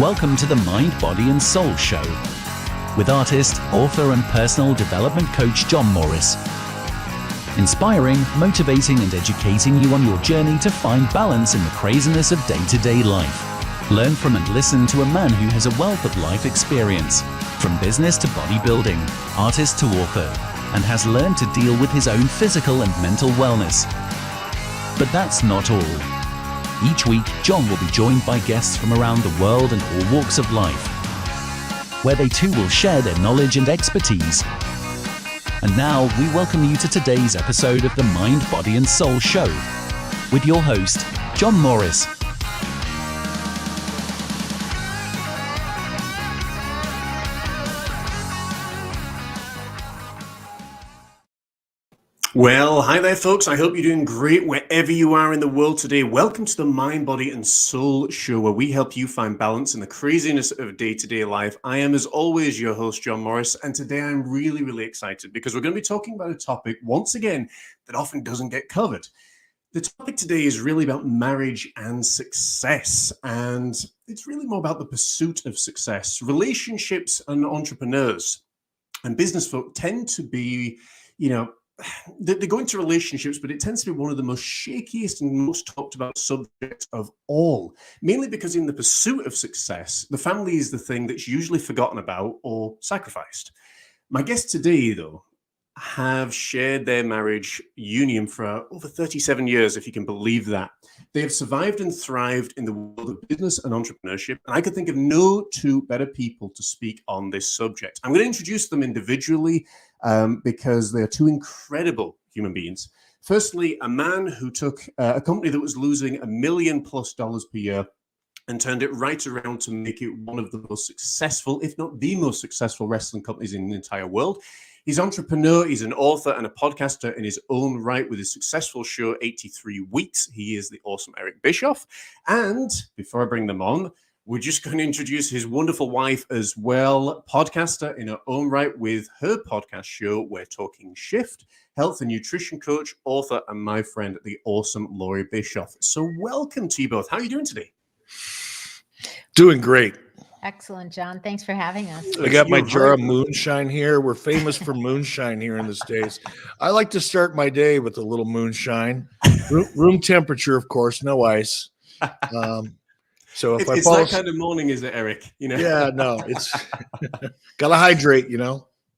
Welcome to the Mind, Body and Soul Show with artist, author and personal development coach John Morris. Inspiring, motivating and educating you on your journey to find balance in the craziness of day-to-day life. Learn from and listen to a man who has a wealth of life experience, from business to bodybuilding, artist to author, and has learned to deal with his own physical and mental wellness. But that's not all. Each week, John will be joined by guests from around the world and all walks of life, where they too will share their knowledge and expertise. And now, we welcome you to today's episode of the Mind, Body and Soul Show with your host, John Morris. Well, hi there, folks. I hope you're doing great wherever you are in the world today. Welcome to the Mind, Body and Soul Show, where we help you find balance in the craziness of day-to-day life. I am, as always, your host, John Morris, and today I'm really excited because we're going to be talking about a topic, once again, that often doesn't get covered. The topic today is really about marriage and success, and it's really more about the pursuit of success. Relationships and entrepreneurs and business folk tend to be, they go into relationships, but it tends to be one of the most shakiest and most talked about subjects of all, mainly because in the pursuit of success, the family is the thing that's usually forgotten about or sacrificed. My guests today, though, have shared their marriage union for over 37 years, if you can believe that. They have survived and thrived in the world of business and entrepreneurship, and I could think of no two better people to speak on this subject. I'm going to introduce them individually because they're two incredible human beings. Firstly, a man who took a company that was losing $1 million+ per year and turned it right around to make it one of the most successful, if not the most successful wrestling companies in the entire world. He's an entrepreneur, he's an author and a podcaster in his own right with his successful show, 83 Weeks. He is the awesome Eric Bishoff. And before I bring them on, we're just going to introduce his wonderful wife as well, podcaster in her own right with her podcast show, We're Talking Shift, health and nutrition coach, author, and my friend, the awesome Loree Bishoff. So welcome to you both. How are you doing today? Doing great. Excellent, John. Thanks for having us. I got my jar of moonshine here. We're famous for moonshine here in the States. I like to start my day with a little moonshine. Room temperature, of course, no ice. So if it's that kind of morning, is it, Eric? Yeah, no, it's gotta hydrate,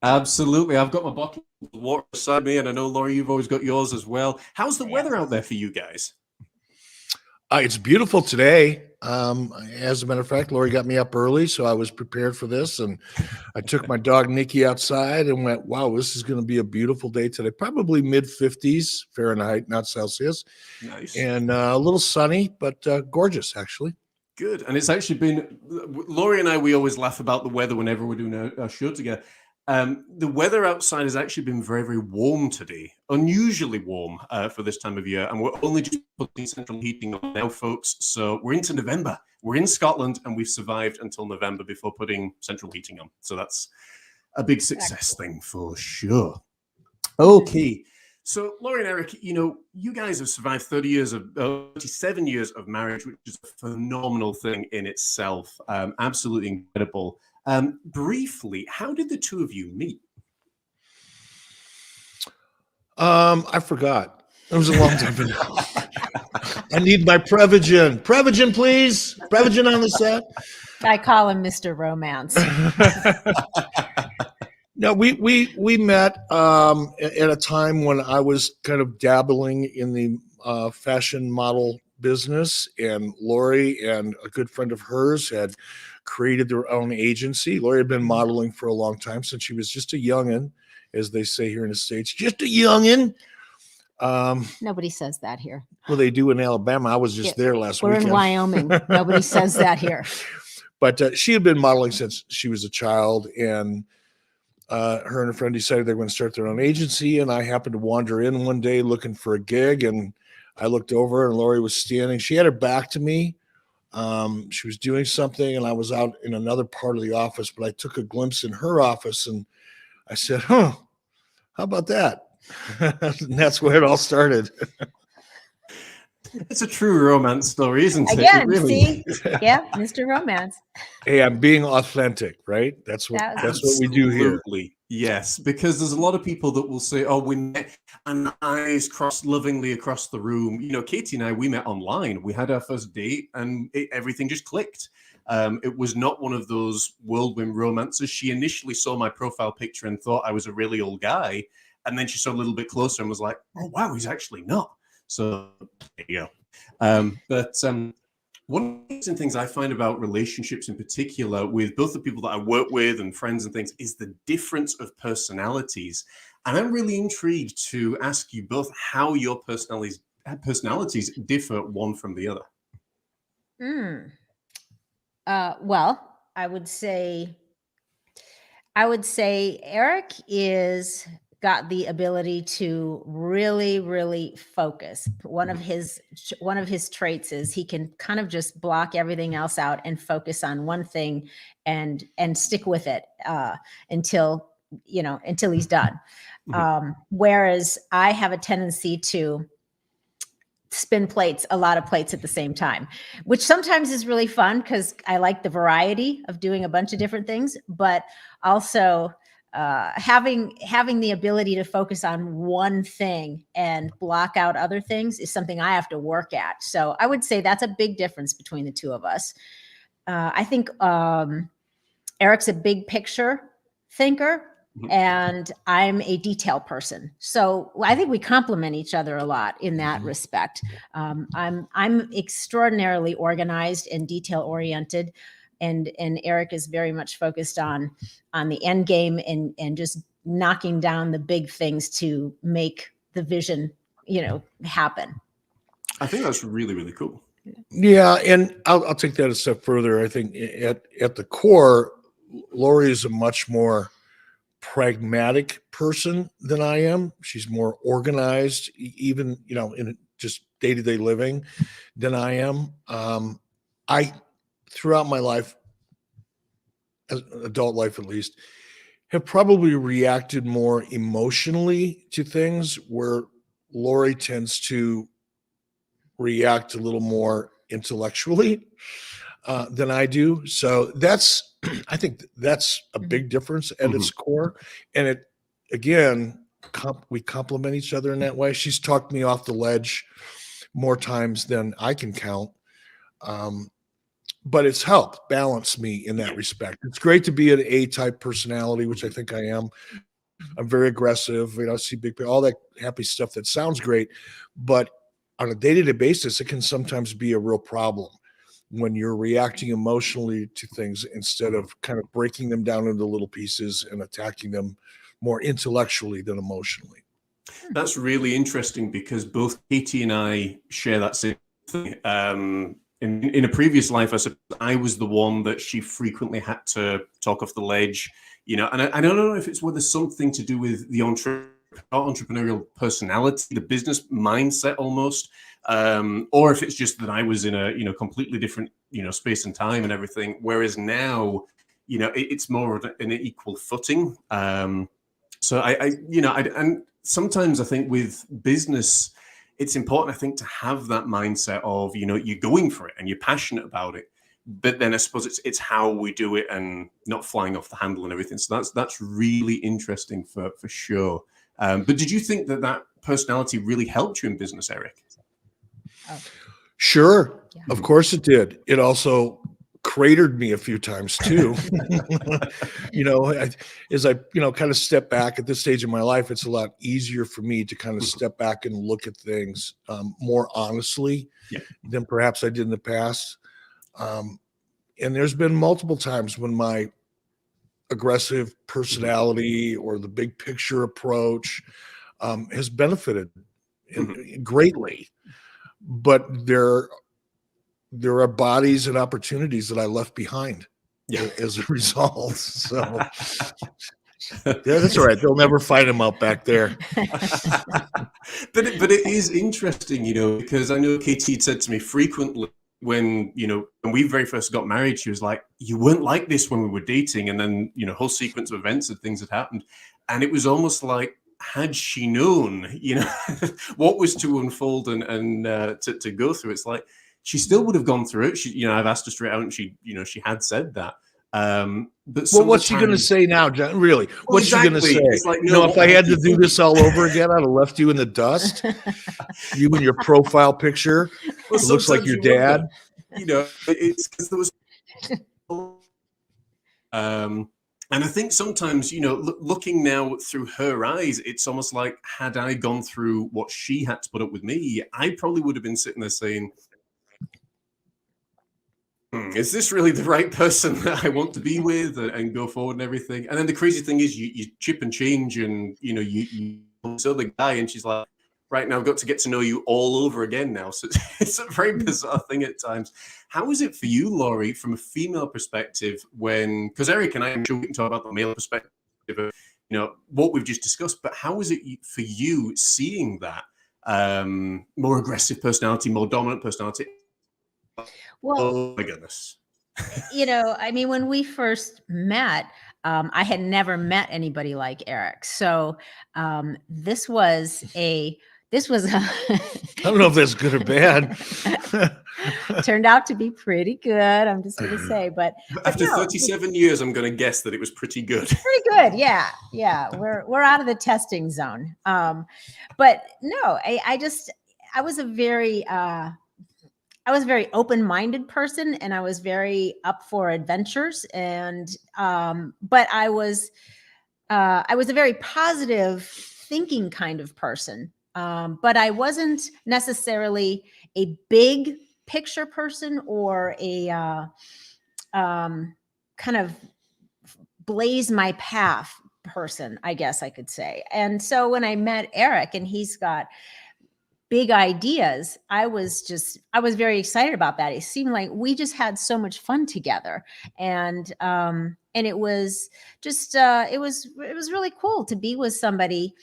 Absolutely. I've got my bottle of water beside me, and I know, Loree, you've always got yours as well. How's the weather out there for you guys? It's beautiful today. As a matter of fact, Loree got me up early, so I was prepared for this. And I took my dog Nikki outside and went, wow, this is going to be a beautiful day today. Probably mid-50s Fahrenheit, not Celsius. Nice. And a little sunny, but gorgeous, actually. Good. And it's actually been, Loree and I, we always laugh about the weather whenever we're doing our show together. The weather outside has actually been very warm today, unusually warm for this time of year. And we're only just putting central heating on now, folks. So we're into November. We're in Scotland and we've survived until November before putting central heating on. So that's a big success thing for sure. Okay. So Loree and Eric, you guys have survived 37 years of marriage, which is a phenomenal thing in itself. Absolutely incredible. Briefly, how did the two of you meet? I forgot. It was a long time ago. I need my Prevagen. Prevagen, please. Prevagen on the set. I call him Mr. Romance. No, we met at a time when I was kind of dabbling in the fashion model business, and Loree and a good friend of hers had created their own agency. Loree had been modeling for a long time, since she was just a youngin', as they say here in the States, just a youngin'. Nobody says that here. Well, they do in Alabama. I was just there last weekend. We're in Wyoming. Nobody says that here. But she had been modeling since she was a child, and her and a friend decided they were going to start their own agency. And I happened to wander in one day looking for a gig, and I looked over and Loree was standing. She had her back to me. She was doing something, and I was out in another part of the office, but I took a glimpse in her office and I said, how about that? And that's where it all started. It's a true romance story, isn't it? Again, It really see? is. Yeah, Mr. Romance. Hey, I'm being authentic, right? That's what That was- that's what we do here. Absolutely. Yes, because there's a lot of people that will say, "Oh, we met," and eyes crossed lovingly across the room. You know, Katie and I, we met online. We had our first date, and everything just clicked. It was not one of those whirlwind romances. She initially saw my profile picture and thought I was a really old guy, and then she saw a little bit closer and was like, "Oh, wow, he's actually not." So there you go. One of the interesting things I find about relationships in particular with both the people that I work with and friends and things is the difference of personalities. And I'm really intrigued to ask you both how your personalities differ one from the other. Well, I would say Eric is got the ability to really, really focus. One of his traits is he can kind of just block everything else out and focus on one thing and stick with it until he's done. Whereas I have a tendency to spin a lot of plates at the same time, which sometimes is really fun because I like the variety of doing a bunch of different things, but also having the ability to focus on one thing and block out other things is something I have to work at. So I would say that's a big difference between the two of us. I think Eric's a big picture thinker, and I'm a detail person. So I think we complement each other a lot in that respect. I'm extraordinarily organized and detail oriented, and Eric is very much focused on the end game and just knocking down the big things to make the vision, happen. I think that's really, really cool. Yeah, and I'll take that a step further. I think at the core, Loree is a much more pragmatic person than I am. She's more organized, even in just day-to-day living, than I am. I, throughout my life, adult life at least, have probably reacted more emotionally to things, where Loree tends to react a little more intellectually than I do. So I think that's a big difference at its core. And it, again, we complement each other in that way. She's talked me off the ledge more times than I can count. But it's helped balance me in that respect. It's great to be an A-type personality, which I think I am. I'm very aggressive, see big, all that happy stuff that sounds great. But on a day-to-day basis, it can sometimes be a real problem when you're reacting emotionally to things instead of kind of breaking them down into little pieces and attacking them more intellectually than emotionally. That's really interesting because both Katie and I share that same thing. In a previous life, I suppose I was the one that she frequently had to talk off the ledge, and I don't know if it's whether something to do with the entrepreneurial personality, the business mindset almost, or if it's just that I was in a completely different space and time and everything. Whereas now, it's more of an equal footing. So and sometimes I think with business, it's important, I think, to have that mindset of you're going for it and you're passionate about it. But then I suppose it's how we do it and not flying off the handle and everything. So that's really interesting for sure. But did you think that personality really helped you in business, Eric? Sure. Yeah. Of course it did. It also cratered me a few times too. As I kind of step back at this stage of my life, it's a lot easier for me to kind of step back and look at things more honestly than perhaps I did in the past. And there's been multiple times when my aggressive personality or the big picture approach has benefited greatly, but there are bodies and opportunities that I left behind as a result. So yeah, that's all right. They'll never find them out back there. But it is interesting, because I know Katie said to me frequently when we very first got married, she was like, "You weren't like this when we were dating," and then whole sequence of events and things had happened, and it was almost like, had she known, what was to unfold and to go through, it's like she still would have gone through it. She, I've asked her straight out, and she had said that. But well, what's she going to say now, John? Really? Well, what's she going to say? It's like, no, if I had to do this all over again, I'd have left you in the dust. You and your profile picture. Well, it looks like your dad. It's because there was. And I think sometimes, looking now through her eyes, it's almost like, had I gone through what she had to put up with me, I probably would have been sitting there saying, is this really the right person that I want to be with and go forward and everything? And then the crazy thing is you chip and change, and, you so the guy, and she's like, right now, I've got to get to know you all over again now. So it's a very bizarre thing at times. How is it for you, Loree, from a female perspective, because Eric and I, I'm sure we can talk about the male perspective of, what we've just discussed, but how is it for you seeing that more aggressive personality, more dominant personality? Well, oh my goodness. When we first met, I had never met anybody like Eric. So this was I don't know if that's good or bad. Turned out to be pretty good, I'm just going to say. But after 37 years, I'm going to guess that it was pretty good. Pretty good, yeah. We're out of the testing zone. But no, I was a very open-minded person, and I was very up for adventures. And but I was a very positive thinking kind of person. But I wasn't necessarily a big picture person or a kind of blaze my path person, I guess I could say. And so when I met Eric, and he's got big ideas, I was very excited about that. It seemed like we just had so much fun together, and it was just it was really cool to be with somebody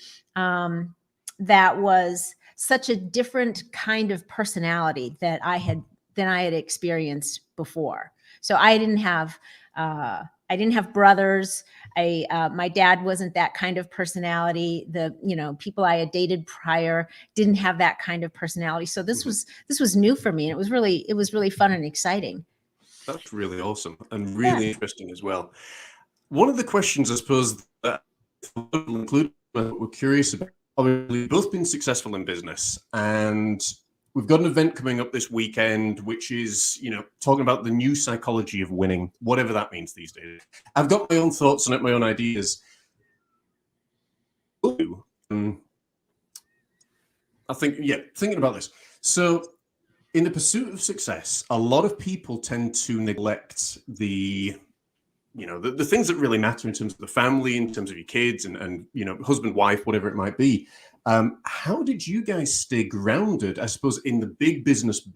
that was such a different kind of personality than I had experienced before. So I didn't have brothers. My dad wasn't that kind of personality. The people I had dated prior didn't have that kind of personality. So this was new for me, and it was really fun and exciting. That's really awesome and really interesting as well. One of the questions, I suppose, that will include, we're curious about. Obviously, both been successful in business, and we've got an event coming up this weekend, which is, talking about the new psychology of winning, whatever that means these days. I've got my own thoughts on it, my own ideas. I think, thinking about this. So in the pursuit of success, a lot of people tend to neglect the things that really matter in terms of the family, in terms of your kids and husband, wife, whatever it might be. How did you guys stay grounded, I suppose, in the big business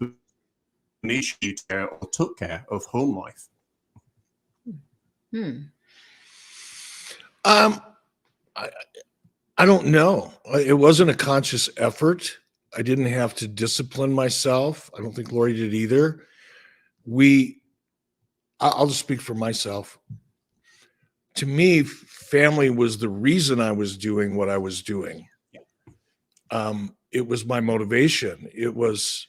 issue or took care of home life? I don't know. It wasn't a conscious effort. I didn't have to discipline myself. I don't think Loree did either. I'll just speak for myself. To me, family was the reason I was doing what I was doing. It was my motivation. It was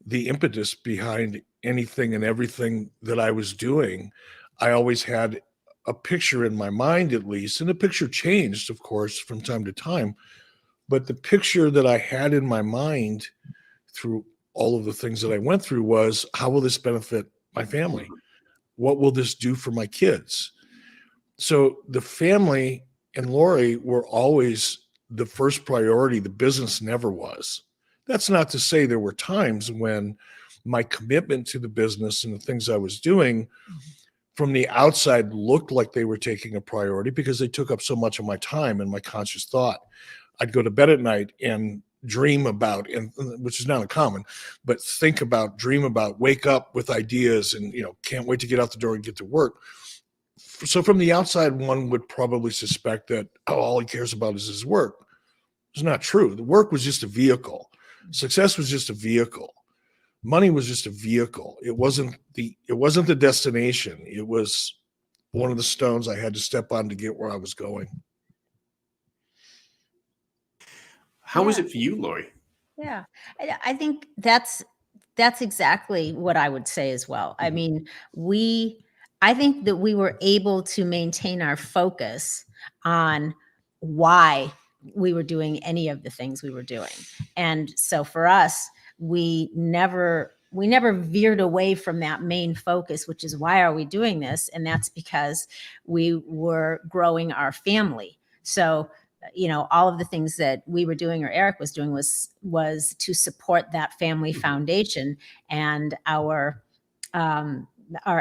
the impetus behind anything and everything that I was doing. I always had a picture in my mind, at least, and the picture changed, of course, from time to time. But the picture that I had in my mind through all of the things that I went through was, how will this benefit my family? What will this do for my kids? So the family and Loree were always the first priority. The business never was. That's not to say there were times when my commitment to the business and the things I was doing from the outside looked like they were taking a priority because they took up so much of my time and my conscious thought. I'd go to bed at night and dream about, and which is not uncommon, but dream about, wake up with ideas and, can't wait to get out the door and get to work. So from the outside, one would probably suspect that, all he cares about is his work. It's not true. The work was just a vehicle. Success was just a vehicle. Money was just a vehicle. It wasn't the destination. It was one of the stones I had to step on to get where I was going. How was it for you, Loree? Yeah, I think that's exactly what I would say as well. I mean, I think that we were able to maintain our focus on why we were doing any of the things we were doing. And so for us, we never veered away from that main focus, which is why are we doing this? And that's because we were growing our family. So all of the things that we were doing or Eric was doing was to support that family foundation and our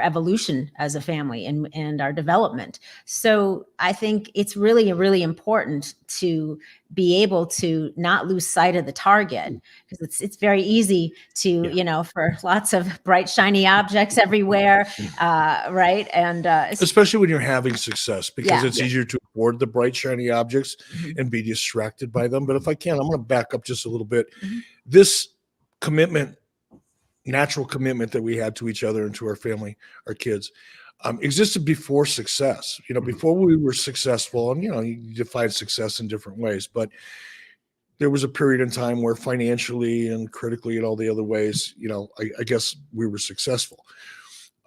evolution as a family and our development. So I think it's really, really important to be able to not lose sight of the target, because it's very easy to, for lots of bright, shiny objects everywhere, right? And especially when you're having success, because it's easier to afford the bright, shiny objects and be distracted by them. But if I can, I'm going to back up just a little bit. This commitment, natural commitment that we had to each other and to our family, our kids, existed before success. Before we were successful, and you define success in different ways, but there was a period in time where financially and critically and all the other ways, I guess we were successful.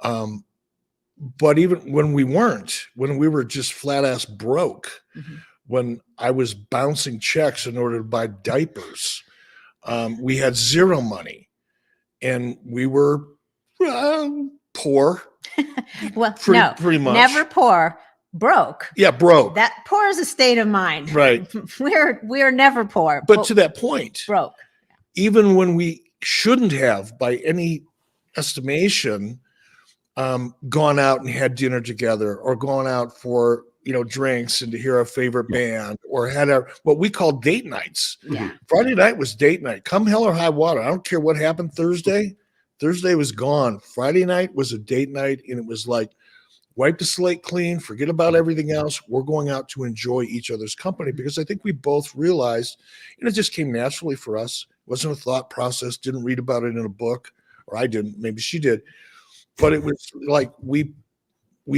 But even when we weren't, when we were just flat ass broke, when I was bouncing checks in order to buy diapers, we had zero money. And we were poor. Well, pretty much. Never poor, broke. Yeah, broke. That poor is a state of mind. Right. We're never poor. But to that point, broke. Even when we shouldn't have, by any estimation, gone out and had dinner together, or gone out for drinks and to hear our favorite band, or had what we call date nights. Yeah. Friday night was date night. Come hell or high water. I don't care what happened Thursday. Thursday was gone. Friday night was a date night, and it was like, wipe the slate clean, forget about everything else. We're going out to enjoy each other's company, because I think we both realized, it just came naturally for us. It wasn't a thought process. Didn't read about it in a book, or I didn't. Maybe she did. But it was like we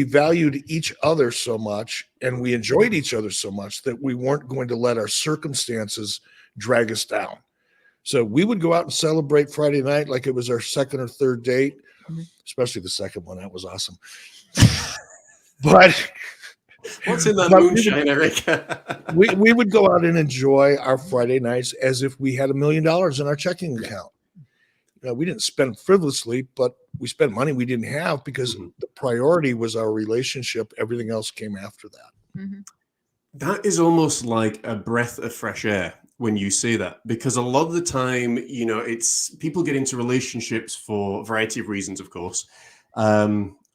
valued each other so much, and we enjoyed each other so much, that we weren't going to let our circumstances drag us down. So we would go out and celebrate Friday night like it was our second or third date, especially the second one. That was awesome. But what's in that moonshine, Eric? we would go out and enjoy our Friday nights as if we had $1 million in our checking account. We didn't spend frivolously, but we spent money we didn't have, because the priority was our relationship. Everything else came after that. That is almost like a breath of fresh air when you say that, because a lot of the time, it's people get into relationships for a variety of reasons, of course.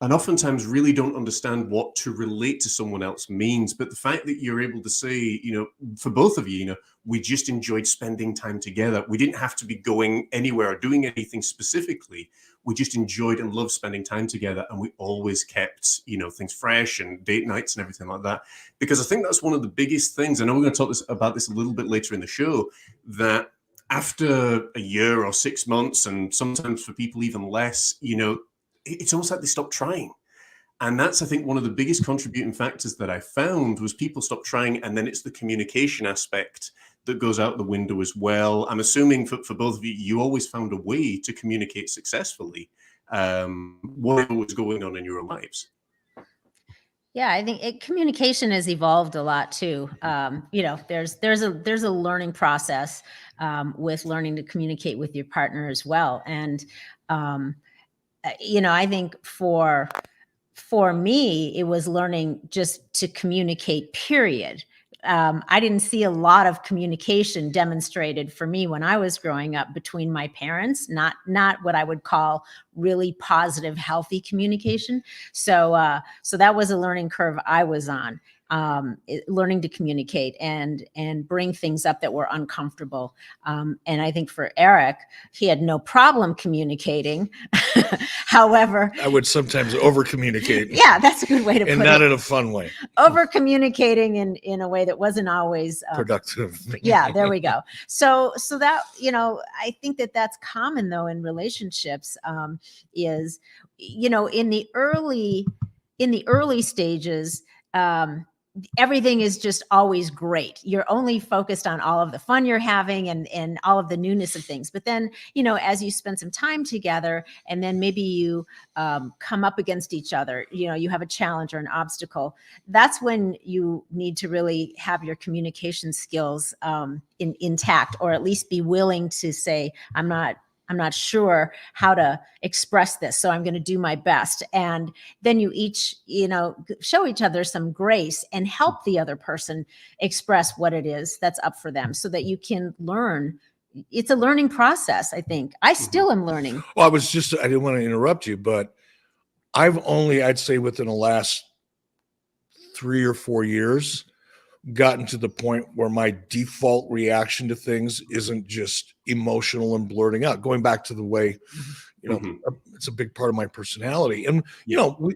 And oftentimes really don't understand what to relate to someone else means. But the fact that you're able to say, for both of you, we just enjoyed spending time together. We didn't have to be going anywhere or doing anything specifically. We just enjoyed and loved spending time together. And we always kept, things fresh and date nights and everything like that. Because I think that's one of the biggest things. I know we're going to talk about this a little bit later in the show, that after a year or 6 months, and sometimes for people even less, it's almost like they stopped trying. And that's, I think, one of the biggest contributing factors that I found was people stop trying. And then it's the communication aspect that goes out the window as well. I'm assuming for both of you, you always found a way to communicate successfully whatever was going on in your lives. Yeah, I think communication has evolved a lot too. There's a learning process with learning to communicate with your partner as well. And I think for me, it was learning just to communicate, period. I didn't see a lot of communication demonstrated for me when I was growing up between my parents, not what I would call really positive, healthy communication. So that was a learning curve I was on. Learning to communicate and bring things up that were uncomfortable. And I think for Eric, he had no problem communicating. However, I would sometimes over communicate. Yeah, that's a good way to put it. And not in a fun way. Over communicating in a way that wasn't always productive. Yeah, there we go. So that, I think that's common though in relationships, is, in the early stages, everything is just always great. You're only focused on all of the fun you're having and all of the newness of things. But then, as you spend some time together and then maybe you come up against each other, you have a challenge or an obstacle, that's when you need to really have your communication skills intact, or at least be willing to say, I'm not sure how to express this, so I'm going to do my best. And then you each, show each other some grace and help the other person express what it is that's up for them, so that you can learn. It's a learning process, I think. I still am learning. Well, I didn't want to interrupt you, but I'd say within the last 3 or 4 years, gotten to the point where my default reaction to things isn't just emotional and blurting out, going back to the way, it's a big part of my personality. And,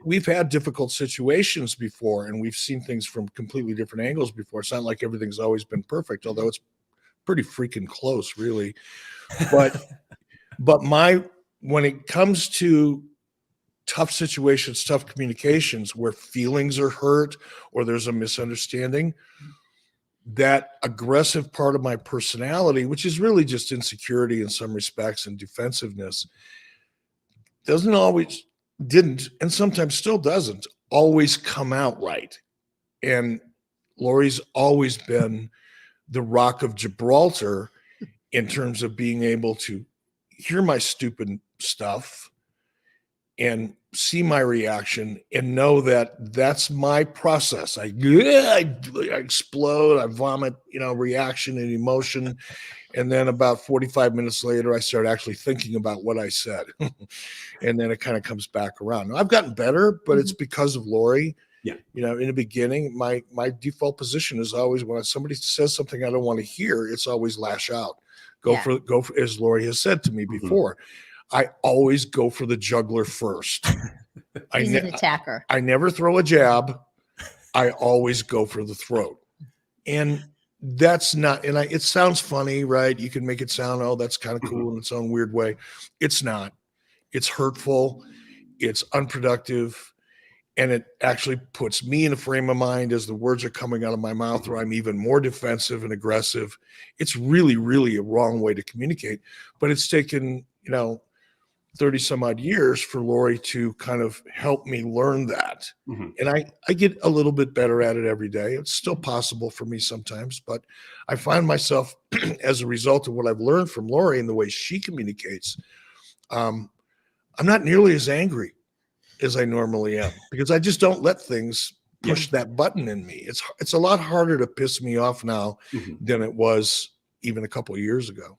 we've had difficult situations before, and we've seen things from completely different angles before. It's not like everything's always been perfect, although it's pretty freaking close, really. But, when it comes to tough situations, tough communications where feelings are hurt or there's a misunderstanding, that aggressive part of my personality, which is really just insecurity in some respects and defensiveness, didn't, and sometimes still doesn't always come out right. And Loree's always been the rock of Gibraltar in terms of being able to hear my stupid stuff and see my reaction and know that that's my process. I explode, I vomit, reaction and emotion. And then about 45 minutes later, I start actually thinking about what I said. And then it kind of comes back around. Now, I've gotten better, but it's because of Loree. Yeah. In the beginning, my default position is always, when somebody says something I don't want to hear, it's always lash out. Go for, as Loree has said to me before. I always go for the juggler first. He's an attacker. I never throw a jab. I always go for the throat. And that's not, and it sounds funny, right? You can make it sound, oh, that's kind of cool in its own weird way. It's not. It's hurtful. It's unproductive. And it actually puts me in a frame of mind as the words are coming out of my mouth where I'm even more defensive and aggressive. It's really, really a wrong way to communicate. But it's taken, 30 some odd years for Loree to kind of help me learn that. And I get a little bit better at it every day. It's still possible for me sometimes, but I find myself, as a result of what I've learned from Loree and the way she communicates, I'm not nearly as angry as I normally am, because I just don't let things push that button in me. It's a lot harder to piss me off now than it was even a couple of years ago.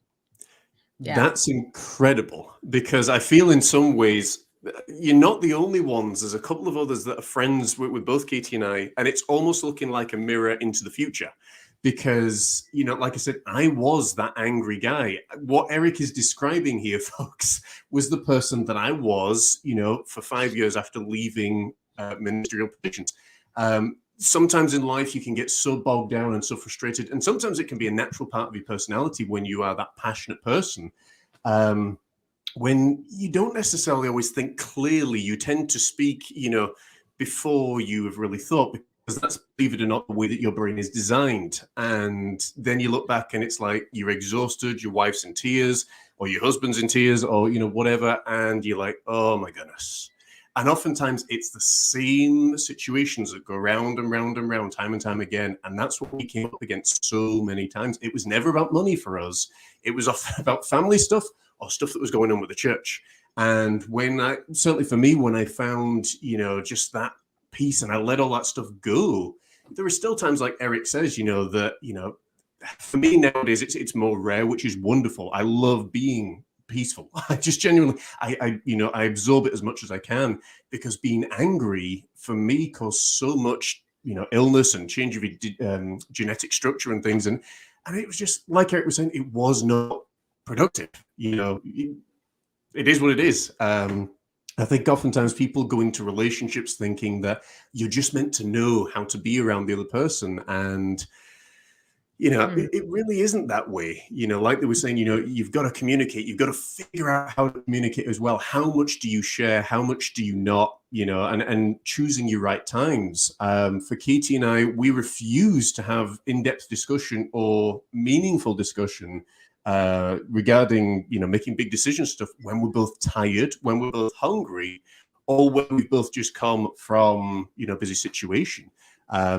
Yeah. That's incredible, because I feel in some ways you're not the only ones. There's a couple of others that are friends with both Katie and I, and it's almost looking like a mirror into the future, because, like I said, I was that angry guy. What Eric is describing here, folks, was the person that I was, for 5 years after leaving ministerial positions. Sometimes in life you can get so bogged down and so frustrated, and sometimes it can be a natural part of your personality when you are that passionate person. When you don't necessarily always think clearly, you tend to speak, before you have really thought, because that's, believe it or not, the way that your brain is designed. And then you look back and it's like you're exhausted, your wife's in tears, or your husband's in tears, or, whatever. And you're like, oh my goodness. And oftentimes it's the same situations that go round and round and round, time and time again. And that's what we came up against so many times. It was never about money for us. It was often about family stuff or stuff that was going on with the church. And certainly for me, when I found, just that peace and I let all that stuff go, there are still times, like Eric says, that, for me nowadays, it's more rare, which is wonderful. I love being peaceful. I just genuinely, I absorb it as much as I can, because being angry for me caused so much, illness and change of your genetic structure and things. And it was just, like Eric was saying, it was not productive. It is what it is. I think oftentimes people go into relationships thinking that you're just meant to know how to be around the other person. And It really isn't that way. Like they were saying, you've got to communicate. You've got to figure out how to communicate as well. How much do you share? How much do you not? And choosing your right times. For Katie and I, we refuse to have in-depth discussion or meaningful discussion regarding, making big decision stuff when we're both tired, when we're both hungry, or when we've both just come from, busy situation.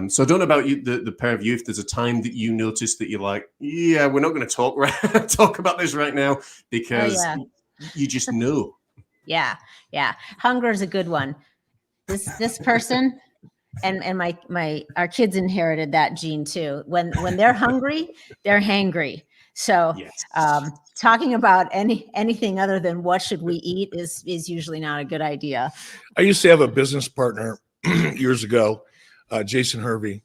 So I don't know about you, the pair of you, if there's a time that you notice that you're like, yeah, we're not going to talk about this right now because you just know. Yeah. Hunger is a good one. This person and our kids inherited that gene too. When they're hungry, they're hangry. So Yes. Talking about anything other than what should we eat is usually not a good idea. I used to have a business partner years ago, Jason Hervey.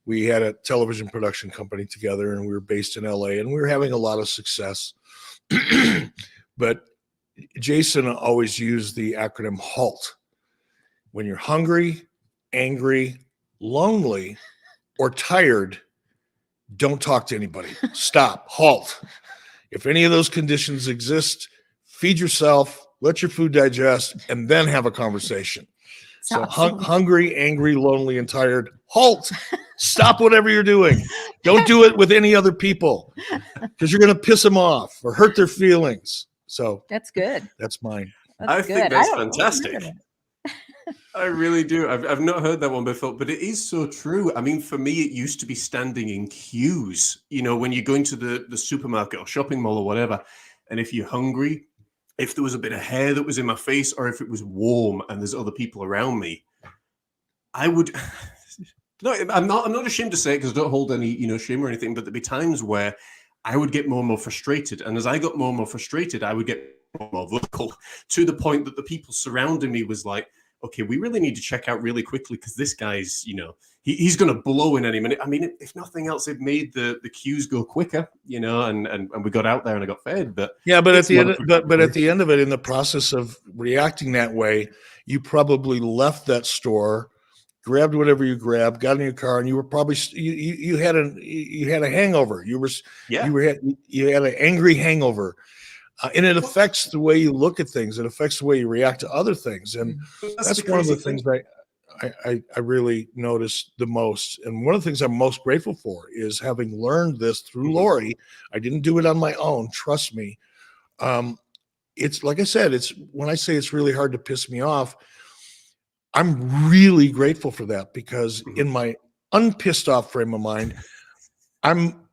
We had a television production company together, and we were based in LA, and we were having a lot of success. But Jason always used the acronym HALT. When you're hungry, angry, lonely, or tired, don't talk to anybody. Stop. HALT. If any of those conditions exist, feed yourself, let your food digest, and then have a conversation. So hungry, angry, lonely, and tired, halt. Stop whatever you're doing. Don't do it with any other people because you're going to piss them off or hurt their feelings. So that's good. That's mine. I think that's fantastic. I really do. I've not heard that one before, but it is so true. I mean, for me, it used to be standing in queues, when you go into the supermarket or shopping mall or whatever, and if you're hungry, if there was a bit of hair that was in my face, or if it was warm and there's other people around me, I would. No, I'm not ashamed to say it because I don't hold any, shame or anything. But there'd be times where I would get more and more frustrated, and as I got more and more frustrated, I would get more and more vocal to the point that the people surrounding me was like, "Okay, we really need to check out really quickly because this guy's, he's going to blow in any minute." I mean, if nothing else, it made the queues go quicker, and we got out there and I got fed. But yeah, but at the end of it, in the process of reacting that way, you probably left that store, grabbed whatever you grabbed, got in your car, and you were probably you had a hangover. You had an angry hangover. And it affects the way you look at things. It affects the way you react to other things. And that's one of the things I really noticed the most. And one of the things I'm most grateful for is having learned this through Loree. I didn't do it on my own. Trust me. It's like I said, when I say it's really hard to piss me off, I'm really grateful for that because in my unpissed off frame of mind, I'm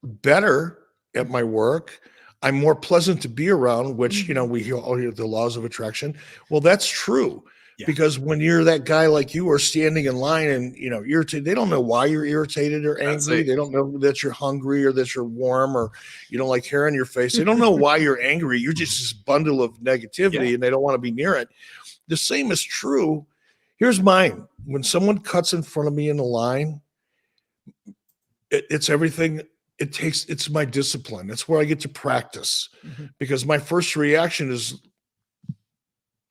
better at my work. I'm more pleasant to be around, which, we all hear the laws of attraction. Well, that's true. Yeah. Because when you're that guy like you are standing in line and, irritated, they don't know why you're irritated or angry. They don't know that you're hungry or that you're warm or you don't like hair on your face. They don't know why you're angry. You're just this bundle of negativity and they don't want to be near it. The same is true. Here's mine. When someone cuts in front of me in the line, it's everything. It's my discipline. That's where I get to practice because my first reaction is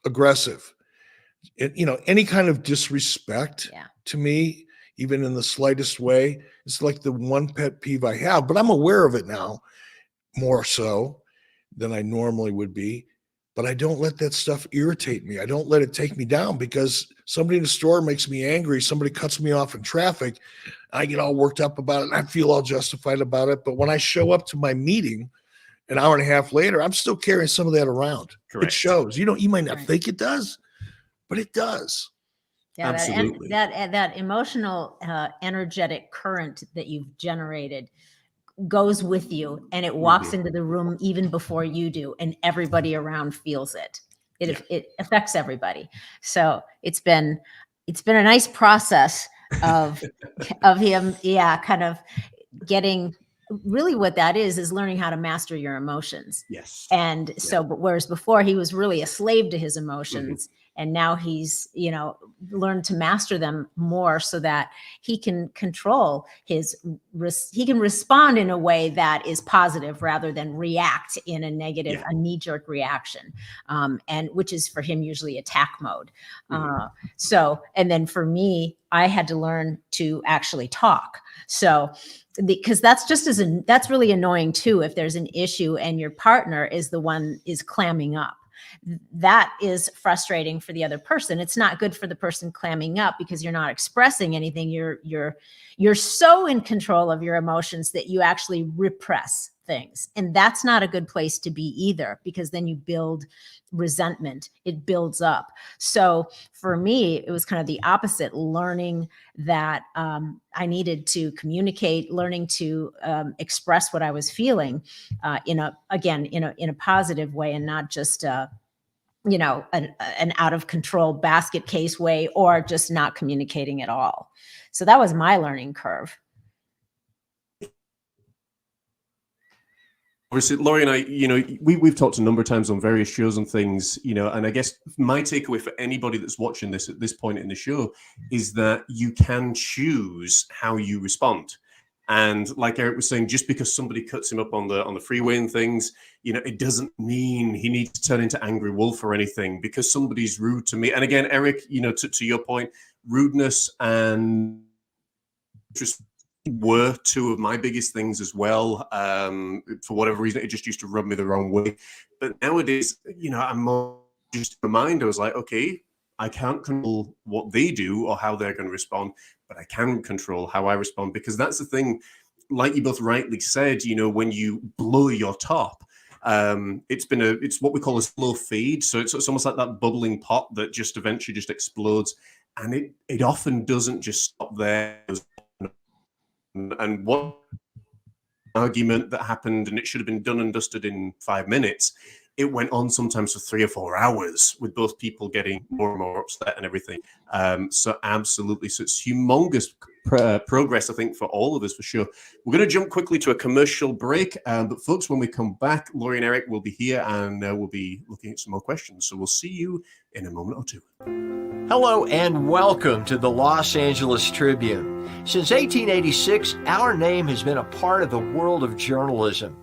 aggressive. Any kind of disrespect to me, even in the slightest way, it's like the one pet peeve I have, but I'm aware of it now more so than I normally would be. But I don't let that stuff irritate me. I don't let it take me down because somebody in the store makes me angry. Somebody cuts me off in traffic. I get all worked up about it. And I feel all justified about it. But when I show up to my meeting an hour and a half later, I'm still carrying some of that around. Correct. It shows. You might not think it does, but it does. Yeah, absolutely. That emotional, energetic current that you've generated goes with you and it walks into the room even before you do, and everybody around feels it. It affects everybody. So it's been a nice process of him kind of getting, really what that is learning how to master your emotions. Yes. And so, but whereas before he was really a slave to his emotions, And now he's, learned to master them more so that he can control he can respond in a way that is positive rather than react in a negative, a knee-jerk reaction. And which is for him usually attack mode. And then for me, I had to learn to actually talk. So, because that's really annoying too. If there's an issue and your partner is the one is clamming up, that is frustrating for the other person. It's not good for the person clamming up because you're not expressing anything. You're so in control of your emotions that you actually repress things. And that's not a good place to be either, because then you build resentment. It builds up. So for me, it was kind of the opposite, learning that I needed to communicate, learning to express what I was feeling in a positive way, and not just an out of control basket case way, or just not communicating at all. So that was my learning curve. Obviously, Loree and I, we've talked a number of times on various shows and things, and I guess my takeaway for anybody that's watching this at this point in the show is that you can choose how you respond. And like Eric was saying, just because somebody cuts him up on the freeway and things, it doesn't mean he needs to turn into angry wolf or anything because somebody's rude to me. And again, Eric, to your point, rudeness and just were two of my biggest things as well. For whatever reason, it just used to rub me the wrong way. But nowadays, I'm more just reminded, I was like, okay, I can't control what they do or how they're going to respond, but I can control how I respond, because that's the thing, like you both rightly said, when you blow your top, it's what we call a slow fade. So it's almost like that bubbling pot that just eventually just explodes. And it often doesn't just stop there. And what argument that happened, and it should have been done and dusted in 5 minutes, it went on sometimes for 3 or 4 hours with both people getting more and more upset and everything. So absolutely. So it's humongous progress, I think, for all of us, for sure. We're going to jump quickly to a commercial break. But folks, when we come back, Loree and Eric will be here, and we'll be looking at some more questions. So we'll see you in a moment or two. Hello and welcome to the Los Angeles Tribune. Since 1886, our name has been a part of the world of journalism.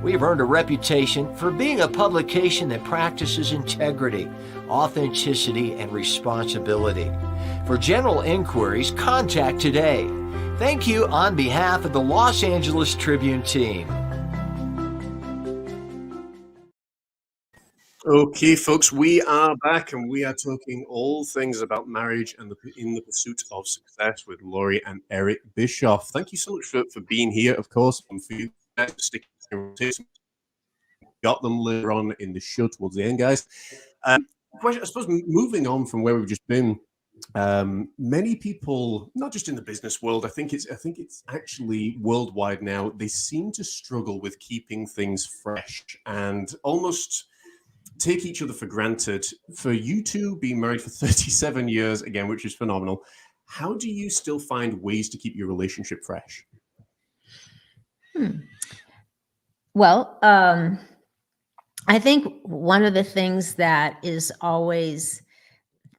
We have earned a reputation for being a publication that practices integrity, authenticity, and responsibility. For general inquiries, contact today. Thank you on behalf of the Los Angeles Tribune team. Okay, folks, we are back, and we are talking all things about marriage and in the pursuit of success with Loree and Eric Bishoff. Thank you so much for being here, of course, and for you guys sticking around. Got them later on in the show towards the end, guys. I suppose moving on from where we've just been, many people, not just in the business world, I think it's actually worldwide now, they seem to struggle with keeping things fresh and almost take each other for granted. For you two being married for 37 years, again, which is phenomenal, how do you still find ways to keep your relationship fresh? Well, I think one of the things that is always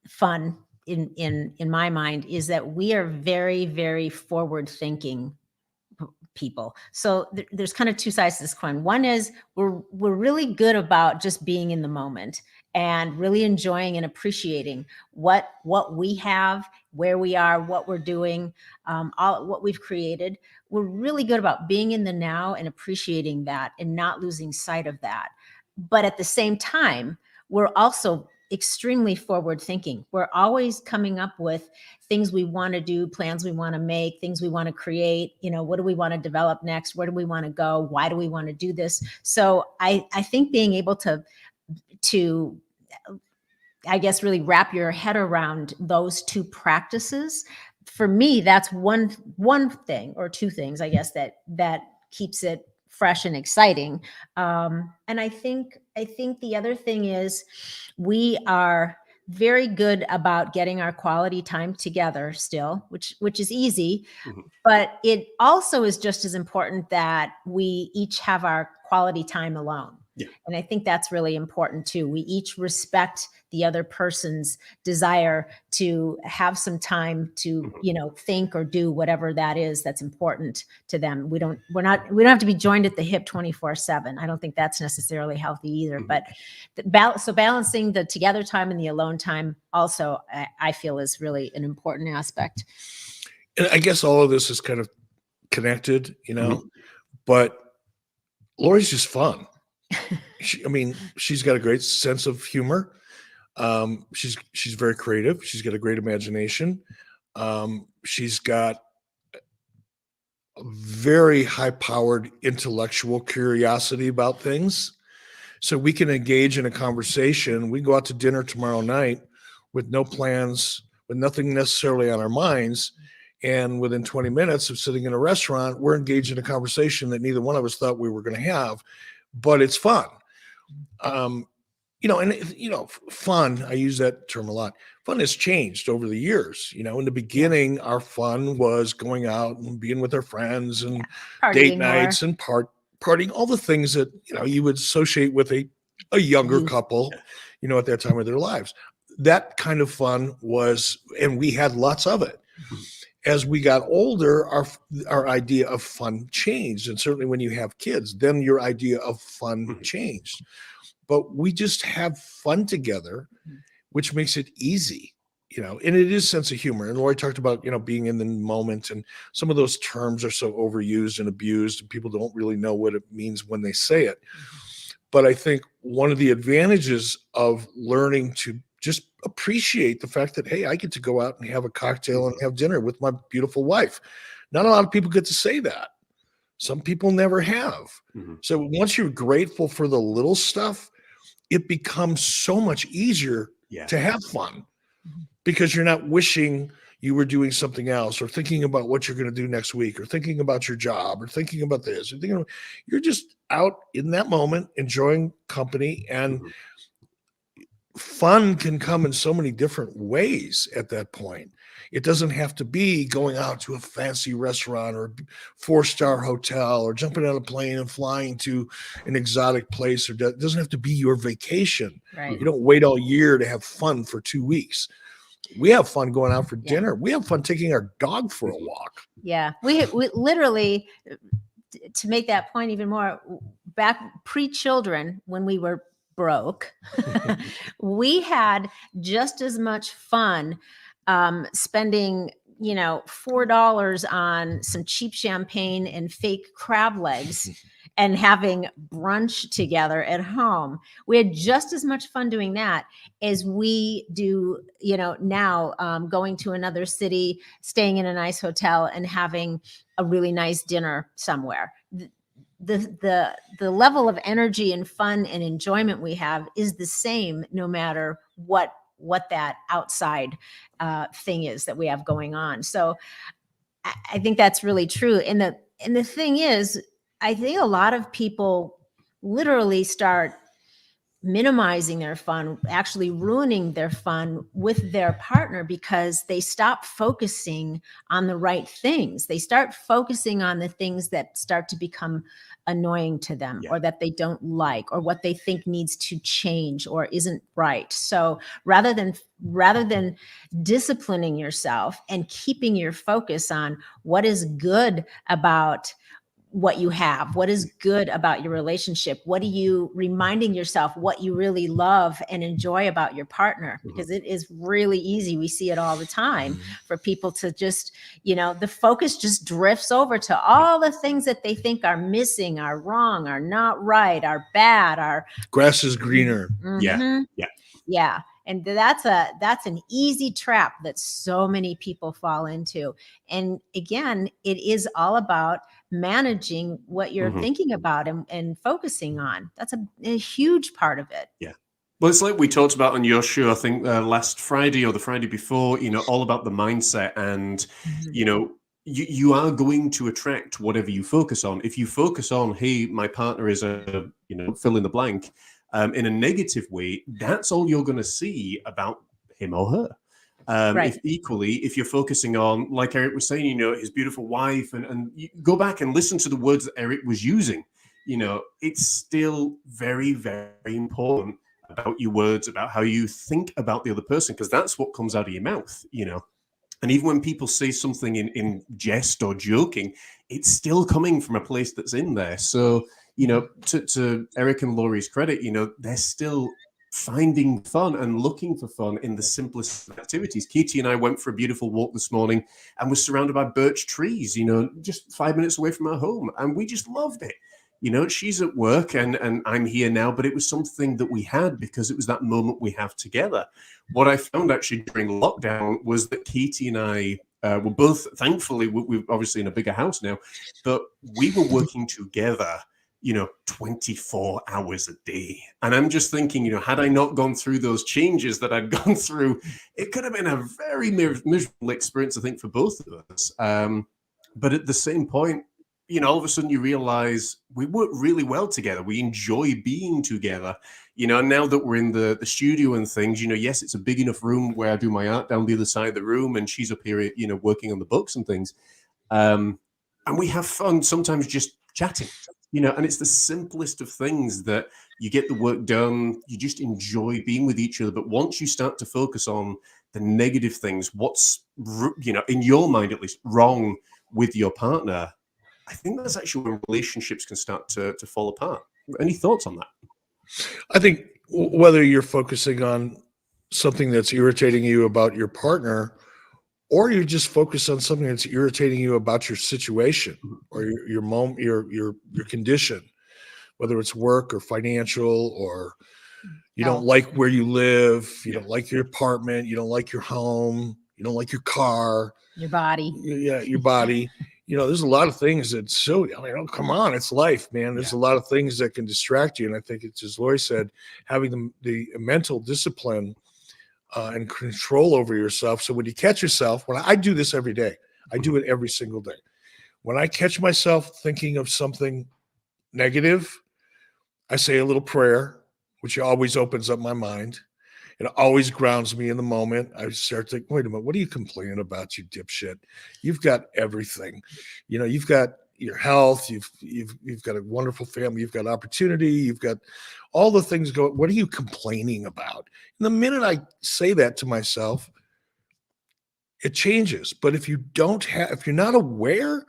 fun in my mind is that we are very, very forward-thinking people. So there's kind of two sides to this coin. One is we're really good about just being in the moment and really enjoying and appreciating what we have, where we are, what we're doing, what we've created. We're really good about being in the now and appreciating that and not losing sight of that. But at the same time, we're also extremely forward thinking. We're always coming up with things we want to do, plans we want to make, things we want to create. What do we want to develop next? Where do we want to go? Why do we want to do this? So I think being able to I guess really wrap your head around those two practices, for me, that's one thing or two things, I guess, that keeps it fresh and exciting. And I think the other thing is we are very good about getting our quality time together still, which is easy, Mhm. but it also is just as important that we each have our quality time alone. Yeah. And I think that's really important too. We each respect the other person's desire to have some time to, think or do whatever that is that's important to them. We don't have to be joined at the hip 24/7. I don't think that's necessarily healthy either. Mhm. But so balancing the together time and the alone time also, I feel, is really an important aspect. And I guess all of this is kind of connected, Mhm. but Loree's just fun. She's got a great sense of humor. She's very creative. She's got a great imagination. She's got a very high-powered intellectual curiosity about things. So we can engage in a conversation. We go out to dinner tomorrow night with no plans, with nothing necessarily on our minds. And within 20 minutes of sitting in a restaurant, we're engaged in a conversation that neither one of us thought we were going to have, but it's fun. Fun, I use that term a lot. Fun has changed over the years. In the beginning, our fun was going out and being with our friends and date Partying nights more. and partying, all the things that, you would associate with a younger Youth. couple, at that time of their lives. That kind of fun was, and we had lots of it. As we got older, our idea of fun changed. And certainly when you have kids, then your idea of fun changed. But we just have fun together, which makes it easy, and it is sense of humor. And Loree talked about, being in the moment, and some of those terms are so overused and abused, and people don't really know what it means when they say it. But I think one of the advantages of learning to just appreciate the fact that, hey, I get to go out and have a cocktail and have dinner with my beautiful wife. Not a lot of people get to say that. Some people never have. So once you're grateful for the little stuff, it becomes so much easier to have fun, because you're not wishing you were doing something else, or thinking about what you're going to do next week, or thinking about your job, or thinking about this, or you're just out in that moment enjoying company. And fun can come in so many different ways at that point. It doesn't have to be going out to a fancy restaurant or a 4-star hotel, or jumping on a plane and flying to an exotic place. It doesn't have to be your vacation. Right. You don't wait all year to have fun for 2 weeks. We have fun going out for dinner. We have fun taking our dog for a walk. Yeah. We literally, to make that point even more, back pre-children, when we were broke, we had just as much fun spending $4 on some cheap champagne and fake crab legs and having brunch together at home. We had just as much fun doing that as we do now, going to another city, staying in a nice hotel, and having a really nice dinner somewhere. The level of energy and fun and enjoyment we have is the same, no matter what that outside thing is that we have going on. So I think that's really true. And the thing is, I think a lot of people literally start minimizing their fun, actually ruining their fun with their partner, because they stop focusing on the right things. They start focusing on the things that start to become annoying to them, or that they don't like, or what they think needs to change or isn't right. So rather than disciplining yourself and keeping your focus on what is good about what you have, what is good about your relationship, what are you reminding yourself what you really love and enjoy about your partner, because it is really easy, we see it all the time, for people to just, the focus just drifts over to all the things that they think are missing, are wrong, are not right, are bad, are grass is greener. Yeah. And that's an easy trap that so many people fall into. And again, it is all about managing what you're thinking about and focusing on. That's a huge part of it. Yeah. Well, it's like we talked about on your show, I think last Friday or the Friday before, all about the mindset. And, you are going to attract whatever you focus on. If you focus on, hey, my partner is fill in the blank, in a negative way, that's all you're going to see about him or her. If equally, if you're focusing on, like Eric was saying, you know, his beautiful wife, and you go back and listen to the words that Eric was using, you know, it's still very, very important about your words, about how you think about the other person, because that's what comes out of your mouth, you know. And even when people say something in jest or joking, it's still coming from a place that's in there. So, you know, to Eric and Loree's credit, you know, they're still finding fun and looking for fun in the simplest of activities. Katie and I went for a beautiful walk this morning and was surrounded by birch trees, you know, just 5 minutes away from our home. And we just loved it. You know, she's at work and I'm here now, but it was something that we had because it was that moment we have together. What I found actually during lockdown was that Katie and I were both, thankfully, we're obviously in a bigger house now, but we were working together, you know, 24 hours a day. And I'm just thinking, you know, had I not gone through those changes that I'd gone through, it could have been a very miserable experience, I think, for both of us. But at the same point, you know, all of a sudden you realize we work really well together. We enjoy being together, you know, and now that we're in the studio and things, you know, yes, it's a big enough room where I do my art down the other side of the room and she's up here, you know, working on the books and things. And we have fun sometimes just chatting, you know, and it's the simplest of things that you get the work done. You just enjoy being with each other. But once you start to focus on the negative things, what's, you know, in your mind, at least, wrong with your partner, I think that's actually when relationships can start to fall apart. Any thoughts on that? I think whether you're focusing on something that's irritating you about your partner, or you just focus on something that's irritating you about your situation or your moment, your condition, whether it's work or financial, or you don't like where you live, you don't like your apartment, you don't like your home, you don't like your car, your body. Yeah, your body. You know, there's a lot of things that I mean, oh, come on, it's life, man. There's a lot of things that can distract you. And I think it's, as Loree said, having the mental discipline and control over yourself. So when you catch yourself, when I do this every day, I do it every single day. When I catch myself thinking of something negative, I say a little prayer, which always opens up my mind. It always grounds me in the moment. I start thinking, wait a minute, what are you complaining about, you dipshit? You've got everything. You know, you've got your health, you've got a wonderful family, you've got opportunity, you've got all the things going. What are you complaining about? And the minute I say that to myself, it changes. But if you if you're not aware,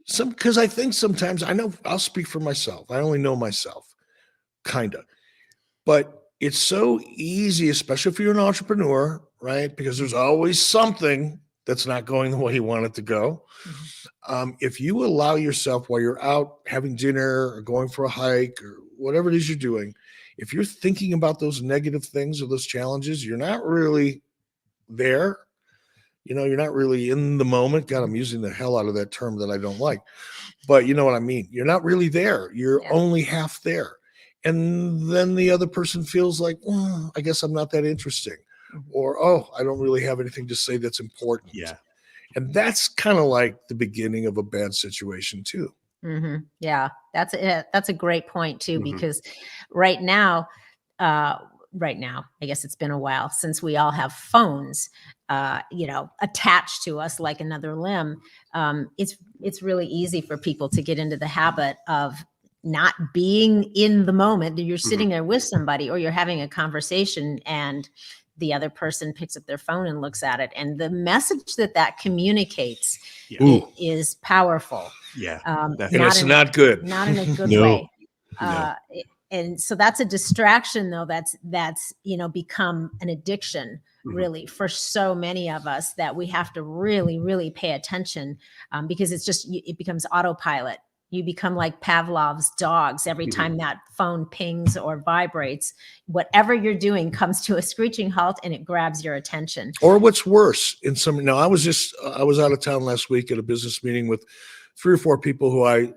because I think sometimes, I know, I'll speak for myself. I only know myself, kind of. But it's so easy, especially if you're an entrepreneur, right? Because there's always something that's not going the way you want it to go. If you allow yourself, while you're out having dinner or going for a hike or whatever it is you're doing, if you're thinking about those negative things or those challenges, you're not really there. You know, you're not really in the moment. God, I'm using the hell out of that term that I don't like, but you know what I mean? You're not really there. You're only half there. And then the other person feels like, oh, I guess I'm not that interesting, or, oh, I don't really have anything to say that's important. Yeah. And that's kind of like the beginning of a bad situation too. Yeah, that's it. That's a great point too, because right now, I guess it's been a while since we all have phones, you know, attached to us like another limb. It's really easy for people to get into the habit of not being in the moment. You're sitting there with somebody, or you're having a conversation, and the other person picks up their phone and looks at it. And the message that communicates is powerful. Yeah. And it's not good. Not in a good way. And so that's a distraction, though, that's, you know, become an addiction really for so many of us, that we have to really, really pay attention, because it becomes autopilot. You become like Pavlov's dogs. Every time that phone pings or vibrates, whatever you're doing comes to a screeching halt, and it grabs your attention. Or what's worse, I was out of town last week at a business meeting with 3 or 4 people who I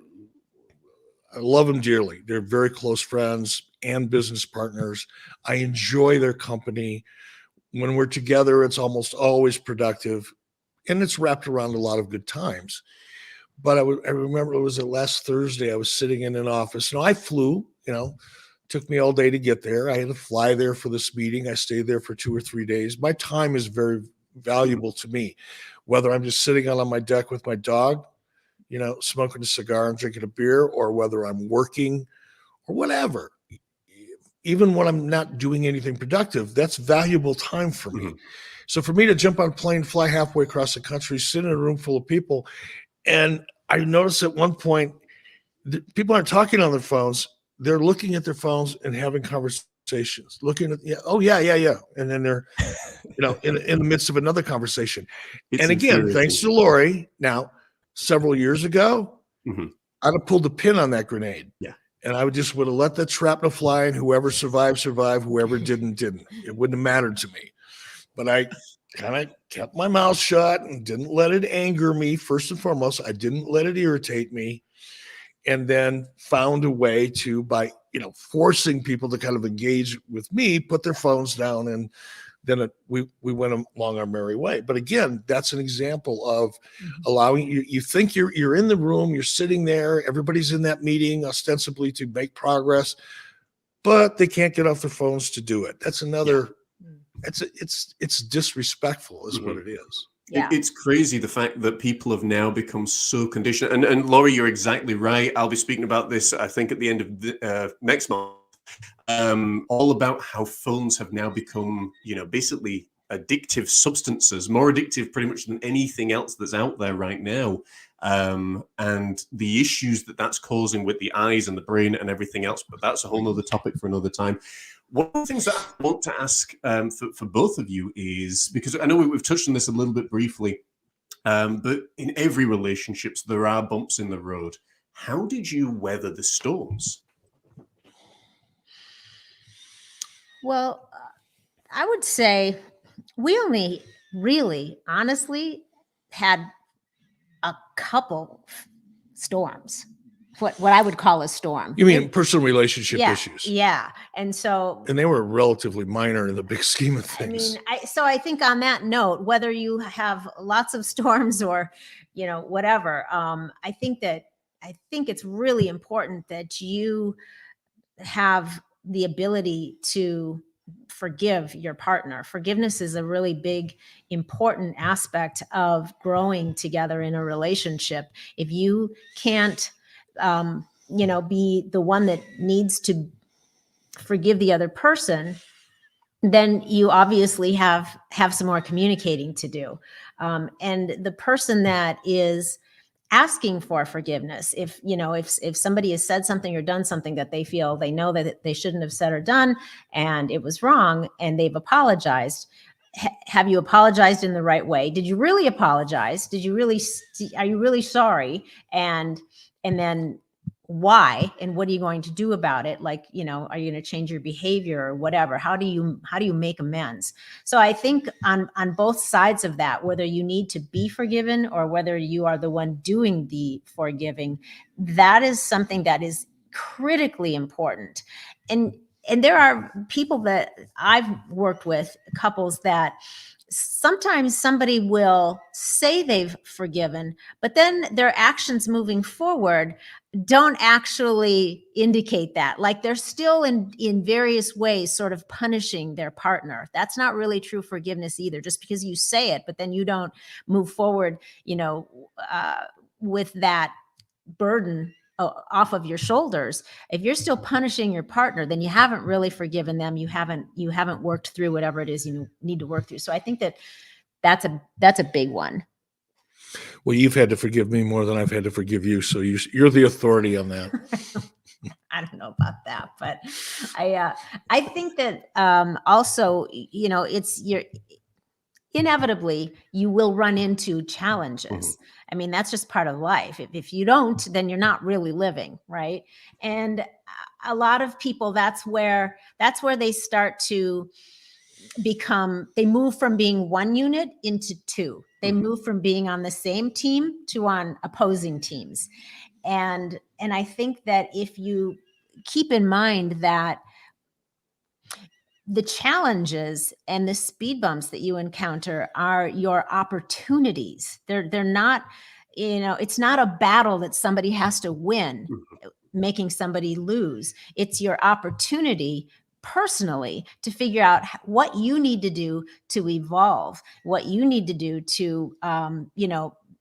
love them dearly. They're very close friends and business partners. I enjoy their company. When we're together, it's almost always productive, and it's wrapped around a lot of good times. But I remember it was last Thursday. I was sitting in an office. I flew, to Took me all day to get there. I had to fly there for this meeting. I stayed there for 2 or 3 days. My time is very valuable to me, whether I'm just sitting out on my deck with my dog, smoking a cigar and drinking a beer, or whether I'm working or whatever. Even when I'm not doing anything productive, that's valuable time for me. Mhm. So for me to jump on a plane, fly halfway across the country, sit in a room full of people, and I noticed at one point, people aren't talking on their phones. They're looking at their phones and having conversations, looking at, yeah. And then they're, in the midst of another conversation. It's And again, thanks to Loree, now, several years ago, Mhm. I'd have pulled the pin on that grenade. Yeah. And I would have let that shrapnel fly, and whoever survived, whoever didn't. It wouldn't have mattered to me. But I kind of kept my mouth shut and didn't let it anger me. First and foremost, I didn't let it irritate me. And then found a way to, by forcing people to kind of engage with me, put their phones down, and then we went along our merry way. But again, that's an example of allowing you think you're in the room, you're sitting there, everybody's in that meeting ostensibly to make progress, but they can't get off their phones to do it. That's another. It's disrespectful, is what it is. Yeah. It's crazy, the fact that people have now become so conditioned. And Loree, you're exactly right. I'll be speaking about this, I think, at the end of next month, all about how phones have now become, basically addictive substances, more addictive pretty much than anything else that's out there right now. And the issues that's causing with the eyes and the brain and everything else. But that's a whole nother topic for another time. One of the things that I want to ask for both of you is, because I know we've touched on this a little bit briefly, but in every relationships, there are bumps in the road. How did you weather the storms? Well, I would say we only really, honestly, had a couple storms. What I would call a storm. You mean personal relationship issues? Yeah. And so, and they were relatively minor in the big scheme of things. I think on that note, whether you have lots of storms or, whatever, I think it's really important that you have the ability to forgive your partner. Forgiveness is a really big, important aspect of growing together in a relationship. If you can't, be the one that needs to forgive the other person, then you obviously have some more communicating to do. And the person that is asking for forgiveness, if somebody has said something or done something that they feel they know that they shouldn't have said or done, and it was wrong, and they've apologized, have you apologized in the right way? Did you really apologize? Are you really sorry? And then why, and what are you going to do about it? Like, are you going to change your behavior or whatever? How do you make amends? So I think on both sides of that, whether you need to be forgiven or whether you are the one doing the forgiving, that is something that is critically important. And there are people that I've worked with, couples that sometimes somebody will say they've forgiven, but then their actions moving forward don't actually indicate that. Like they're still in various ways sort of punishing their partner. That's not really true forgiveness either, just because you say it, but then you don't move forward, with that burden off of your shoulders. If you're still punishing your partner, then you haven't really forgiven them. You haven't worked through whatever it is you need to work through. So I think that's a big one. Well, you've had to forgive me more than I've had to forgive you. So you're the authority on that. I don't know about that, but I think that also, inevitably you will run into challenges. Mm-hmm. I mean, that's just part of life. If you don't, then you're not really living, right? And a lot of people, that's where they start to they move from being one unit into two. They move from being on the same team to on opposing teams. And I think that if you keep in mind that the challenges and the speed bumps that you encounter are your opportunities. They're not, it's not a battle that somebody has to win. making somebody lose. It's your opportunity personally to figure out what you need to do to evolve, what you need to do to,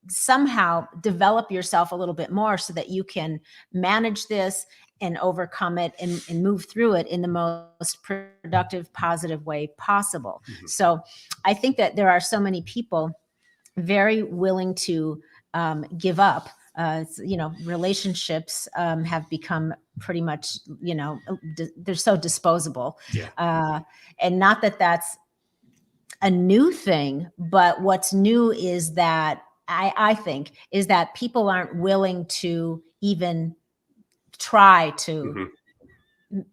somehow develop yourself a little bit more so that you can manage this and overcome it and move through it in the most productive, positive way possible. So I think that there are so many people very willing to give up. Relationships have become pretty much, they're so disposable. And not that that's a new thing, but what's new is that I think is that people aren't willing to even try to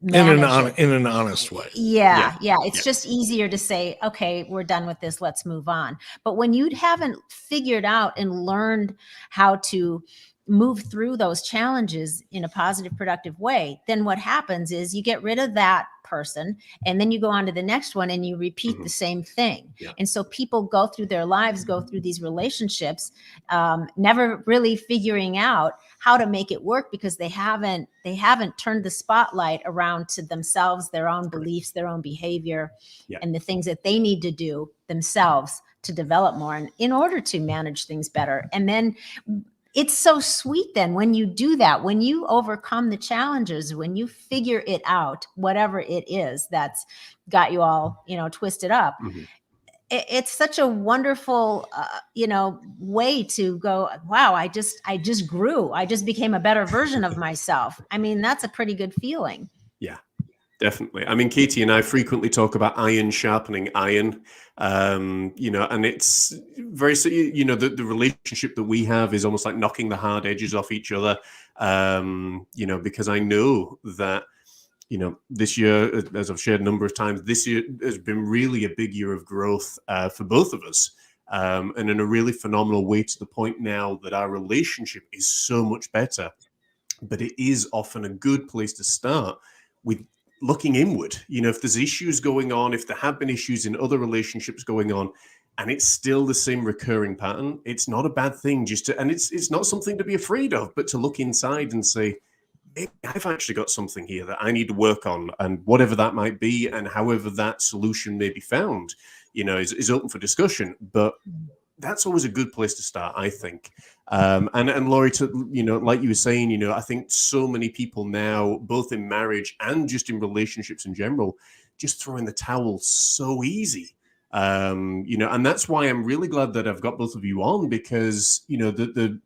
manage it. In an honest way. Yeah. It's just easier to say, okay, we're done with this. Let's move on. But when you haven't figured out and learned how to move through those challenges in a positive, productive way, then what happens is you get rid of that person and then you go on to the next one and you repeat the same thing. And so people go through their lives, go through these relationships, never really figuring out how to make it work because they haven't turned the spotlight around to themselves, their own beliefs, their own behavior, and the things that they need to do themselves to develop more and in order to manage things better. And then it's so sweet then when you do that, when you overcome the challenges, when you figure it out, whatever it is that's got you all, twisted up. It's such a wonderful, way to go, wow, I just grew. I just became a better version of myself. I mean, that's a pretty good feeling. Yeah, definitely. I mean, Katie and I frequently talk about iron sharpening iron, and it's very, the relationship that we have is almost like knocking the hard edges off each other, because I know that, this year, as I've shared a number of times, this year has been really a big year of growth for both of us, and in a really phenomenal way, to the point now that our relationship is so much better. But it is often a good place to start with looking inward. If there's issues going on, if there have been issues in other relationships going on, and it's still the same recurring pattern, it's not a bad thing and it's not something to be afraid of, but to look inside and say, hey, I've actually got something here that I need to work on, and whatever that might be, and however that solution may be found, is open for discussion. But that's always a good place to start, I think. And Loree, like you were saying, I think so many people now, both in marriage and just in relationships in general, just throw in the towel so easy. And that's why I'm really glad that I've got both of you on, because, the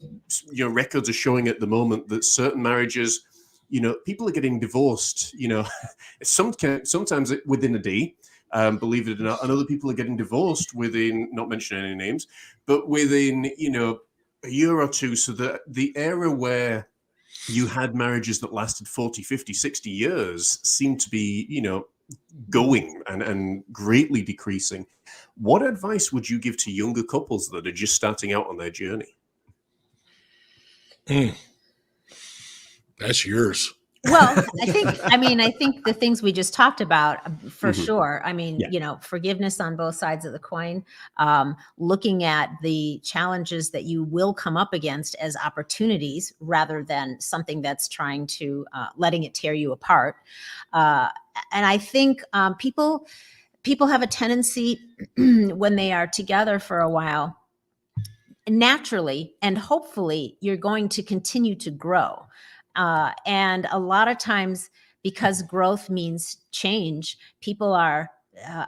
records are showing at the moment that certain marriages, people are getting divorced, sometimes within a day. Believe it or not, and other people are getting divorced within, not mentioning any names, but within, a year or two. So that the era where you had marriages that lasted 40, 50, 60 years seemed to be, going and greatly decreasing. What advice would you give to younger couples that are just starting out on their journey? That's yours. Well, I think the things we just talked about for sure. I mean, forgiveness on both sides of the coin, looking at the challenges that you will come up against as opportunities rather than something that's trying to letting it tear you apart. And I think people have a tendency when they are together for a while, naturally and hopefully you're going to continue to grow. And a lot of times, because growth means change, people are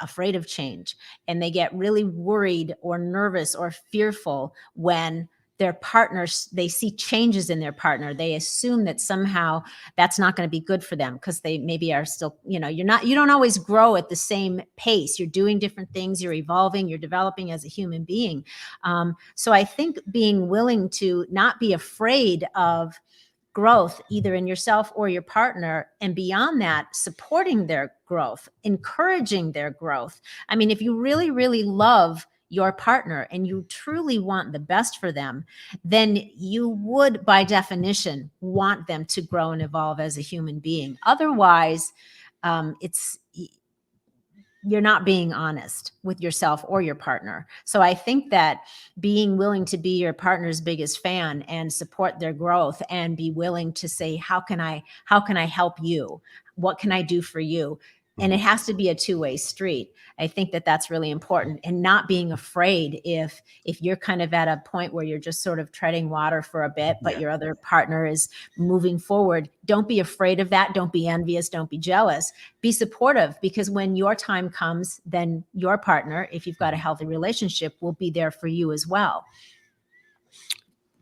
afraid of change, and they get really worried or nervous or fearful when their partners, they see changes in their partner. They assume that somehow that's not going to be good for them because they maybe are still, you don't always grow at the same pace. You're doing different things, you're evolving, you're developing as a human being. So I think being willing to not be afraid of growth, either in yourself or your partner, and beyond that, supporting their growth, encouraging their growth. I mean, if you really, really love your partner and you truly want the best for them, then you would, by definition, want them to grow and evolve as a human being. Otherwise, you're not being honest with yourself or your partner. So I think that being willing to be your partner's biggest fan and support their growth and be willing to say, how can I help you? What can I do for you? And it has to be a two-way street. I think that that's really important, and not being afraid if you're kind of at a point where you're just sort of treading water for a bit, but your other partner is moving forward. Don't be afraid of that. Don't be envious. Don't be jealous. Be supportive, because when your time comes, then your partner, if you've got a healthy relationship, will be there for you as well.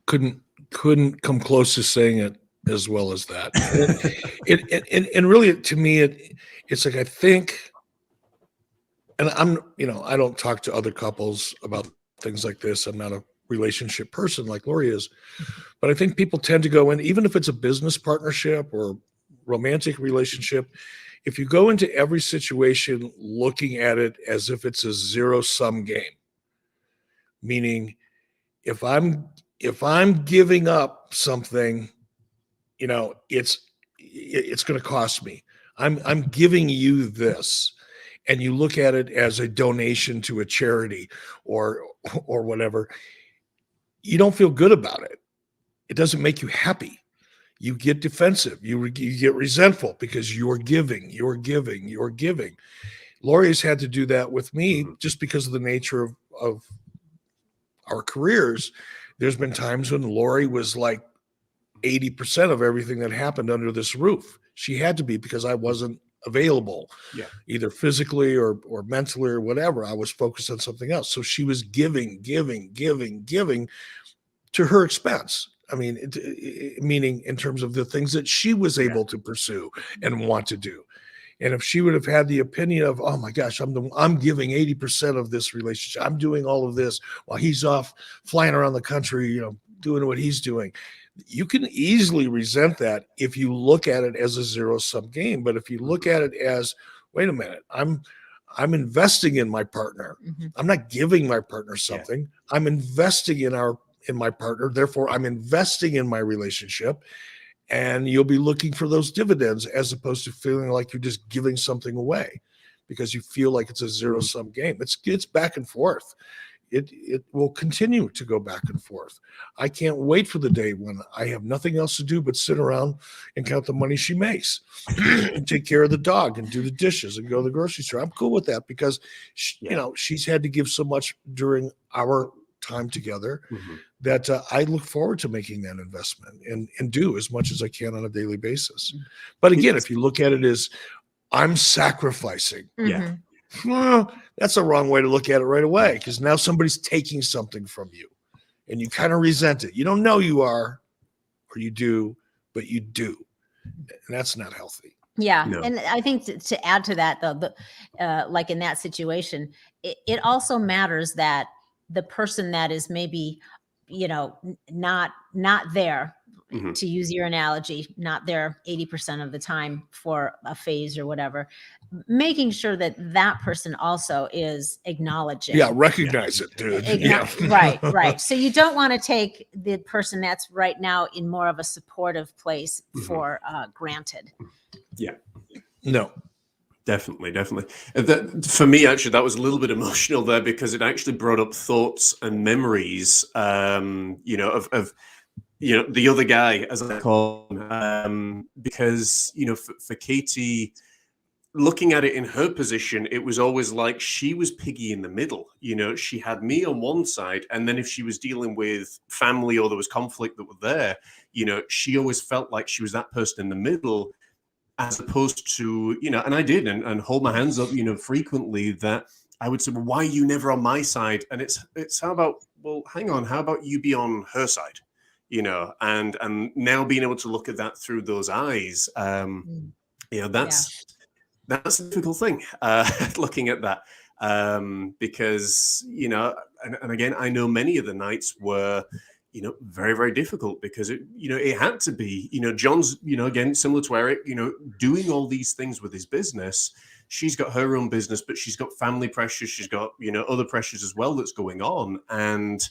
Couldn't come close to saying it as well as that. And really, to me, it's like, I think, and I don't talk to other couples about things like this. I'm not a relationship person like Loree is, but I think people tend to go in, even if it's a business partnership or romantic relationship, if you go into every situation looking at it as if it's a zero-sum game, meaning if I'm giving up something, it's going to cost me. I'm giving you this, and you look at it as a donation to a charity or whatever. You don't feel good about it. It doesn't make you happy. You get defensive. You get resentful because you're giving. Loree's had to do that with me just because of the nature of our careers. There's been times when Loree was like 80% of everything that happened under this roof. She had to be, because I wasn't available, either physically or mentally or whatever. I was focused on something else. So she was giving to her expense. I mean, meaning in terms of the things that she was able to pursue and want to do. And if she would have had the opinion of, oh my gosh, I'm giving 80% of this relationship, I'm doing all of this while he's off flying around the country, doing what he's doing, you can easily resent that if you look at it as a zero-sum game. But if you look at it as, wait a minute, I'm investing in my partner. I'm not giving my partner something. I'm investing in my partner. Therefore, I'm investing in my relationship. And you'll be looking for those dividends, as opposed to feeling like you're just giving something away because you feel like it's a zero-sum game. It's back and forth. It will continue to go back and forth. I can't wait for the day when I have nothing else to do but sit around and count the money she makes and take care of the dog and do the dishes and go to the grocery store. I'm cool with that, because she's had to give so much during our time together that I look forward to making that investment and do as much as I can on a daily basis. But again, if you look at it as I'm sacrificing, well, that's a wrong way to look at it right away, because now somebody's taking something from you and you kind of resent it. You don't know you are, or you do, but you do. And that's not healthy. Yeah. No. And I think to add to that, though, like in that situation, it also matters that the person that is maybe, not there, to use your analogy, not there 80% of the time for a phase or whatever, making sure that that person also is acknowledging. Yeah, recognize it, dude. Right. So you don't want to take the person that's right now in more of a supportive place for granted. Yeah. No. Definitely. For me, actually, that was a little bit emotional there, because it actually brought up thoughts and memories, of the other guy, as I call him, because, for Katie, looking at it in her position, it was always like she was piggy in the middle. She had me on one side, and then if she was dealing with family or there was conflict that were there, she always felt like she was that person in the middle, as opposed to, and I did, and hold my hands up, frequently, that I would say, well, why are you never on my side? And it's how about, well, hang on, how about you be on her side? And now being able to look at that through those eyes, that's a difficult thing, looking at that, because, and again, I know many of the nights were, very, very difficult, because it had to be, John's, again, similar to Eric, doing all these things with his business. She's got her own business, but she's got family pressures. She's got, other pressures as well that's going on. And,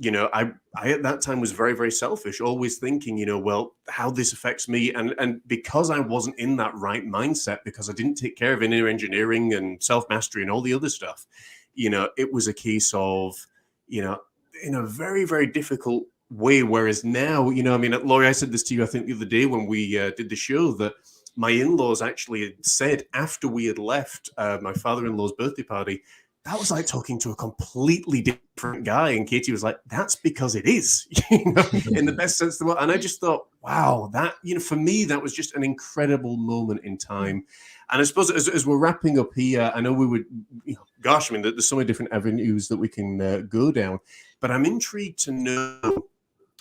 I at that time was very, very selfish, always thinking, well, how this affects me. And because I wasn't in that right mindset, because I didn't take care of inner engineering and self-mastery and all the other stuff, it was a case of, in a very, very difficult way. Whereas now, Loree, I said this to you, I think the other day when we did the show, that my in-laws actually had said after we had left my father-in-law's birthday party, that was like talking to a completely different guy. And Katie was like, that's because it is, in the best sense of the word. And I just thought, wow, that, for me, that was just an incredible moment in time. And I suppose as we're wrapping up here, I know we would, there's so many different avenues that we can go down. But I'm intrigued to know,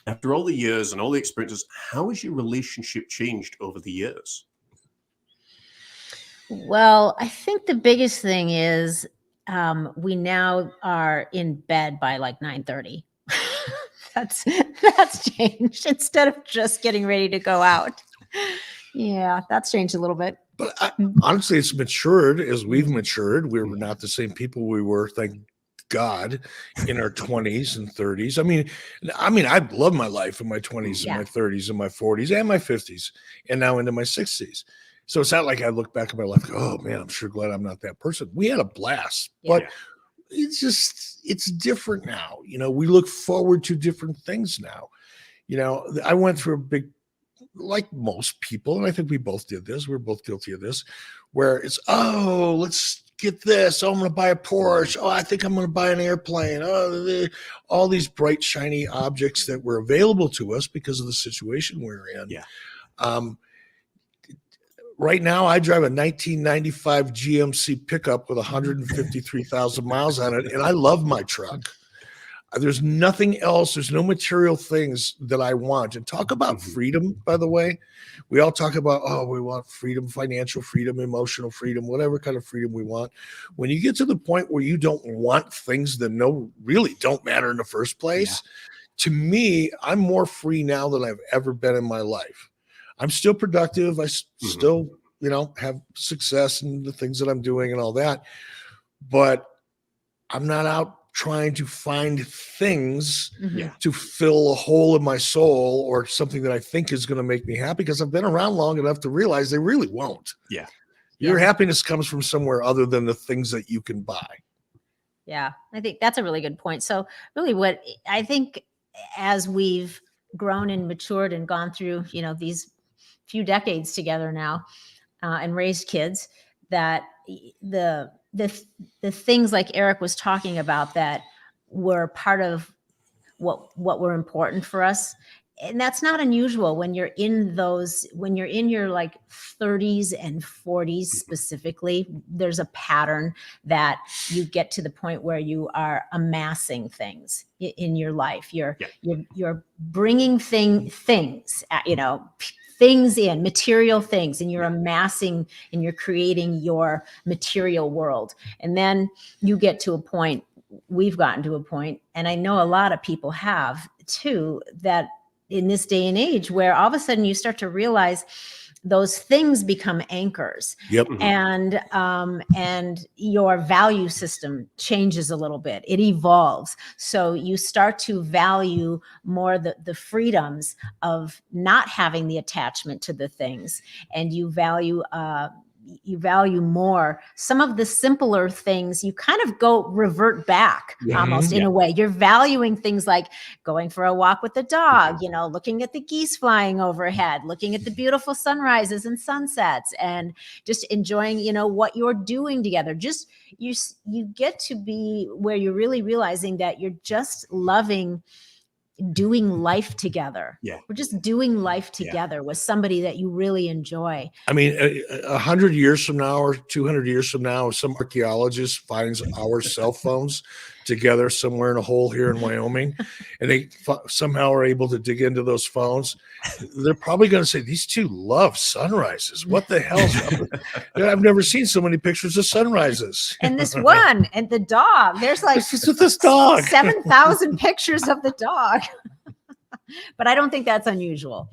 after all the years and all the experiences, how has your relationship changed over the years? Well, I think the biggest thing is we now are in bed by like 9:30. That's changed, instead of just getting ready to go out. Yeah, that's changed a little bit. But honestly, it's matured as we've matured. We're not the same people we were, thank God, in our 20s and 30s. I mean, I love my life in my 20s and my 30s and my 40s and my 50s, and now into my 60s. So it's not like I look back at my life, oh man, I'm sure glad I'm not that person. We had a blast, but it's different now. We look forward to different things now. I went through a big, like most people, and I think we both did this. We're both guilty of this, where it's, oh, let's get this. Oh, I'm going to buy a Porsche. Oh, I think I'm going to buy an airplane. Oh, all these bright, shiny objects that were available to us because of the situation we're in. Yeah. Right now, I drive a 1995 GMC pickup with 153,000 miles on it, and I love my truck. There's nothing else. There's no material things that I want. And talk about freedom, by the way. We all talk about, oh, we want freedom, financial freedom, emotional freedom, whatever kind of freedom we want. When you get to the point where you don't want things that really don't matter in the first place, to me, I'm more free now than I've ever been in my life. I'm still productive. I still, have success in the things that I'm doing and all that. But I'm not out trying to find things to fill a hole in my soul or something that I think is going to make me happy, because I've been around long enough to realize they really won't. Yeah. Your happiness comes from somewhere other than the things that you can buy. Yeah, I think that's a really good point. So really what I think, as we've grown and matured and gone through, these few decades together now, and raised kids, that the things like Eric was talking about that were part of what were important for us. And that's not unusual when you're in your like 30s and 40s specifically. There's a pattern that you get to the point where you are amassing things in your life. You're bringing things, things in, material things, and you're amassing and you're creating your material world. And then you get to a point, we've gotten to a point, and I know a lot of people have too, that in this day and age, where all of a sudden you start to realize those things become anchors. Yep. And your value system changes a little bit. It evolves. So you start to value more the freedoms of not having the attachment to the things, and you value more some of the simpler things. You kind of revert back almost in a way. You're valuing things like going for a walk with the dog, looking at the geese flying overhead, looking at the beautiful sunrises and sunsets, and just enjoying, what you're doing together. Just you get to be where you're really realizing that you're just loving doing life together. We're just doing life together with somebody that you really enjoy. I mean, 100 years from now or 200 years from now, if some archaeologist finds our cell phones together somewhere in a hole here in Wyoming, and they somehow are able to dig into those phones, they're probably going to say, these two love sunrises. What the hell's up with I've never seen so many pictures of sunrises. And this one, and the dog, there's like this dog. 7,000 pictures of the dog. But I don't think that's unusual.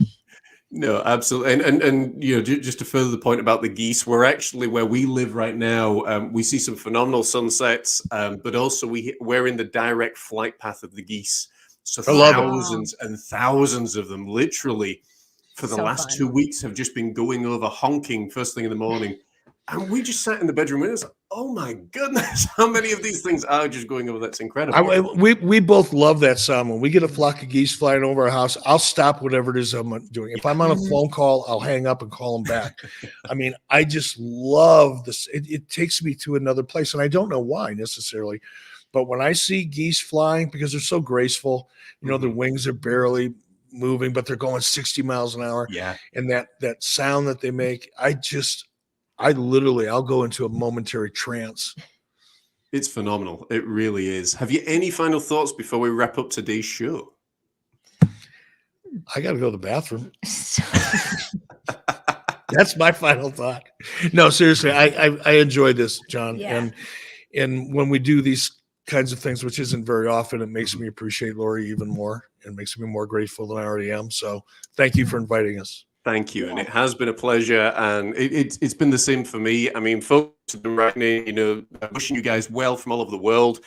No, absolutely. And just to further the point about the geese, we're actually, where we live right now, we see some phenomenal sunsets, but also we're in the direct flight path of the geese. So I love it. thousands and thousands of them, literally, for the So last fun. 2 weeks, have just been going over honking first thing in the morning. And we just sat in the bedroom and it was like, oh my goodness, how many of these things are just going over? That's incredible. We both love that sound. When we get a flock of geese flying over our house, I'll stop whatever it is I'm doing. If I'm on a phone call, I'll hang up and call them back. I mean, I just love this. It takes me to another place, and I don't know why necessarily, but when I see geese flying, because they're so graceful, you know, their wings are barely moving, but they're going 60 miles an hour. Yeah. And that sound that they make, I'll go into a momentary trance. It's phenomenal. It really is. Have you any final thoughts before we wrap up today's show? I got to go to the bathroom. That's my final thought. No, seriously, I enjoy this, John. Yeah. And when we do these kinds of things, which isn't very often, it makes me appreciate Loree even more and makes me more grateful than I already am. So thank you for inviting us. Thank you. And it has been a pleasure. And it's been the same for me. I mean, folks have been writing, you know, wishing you guys well from all over the world,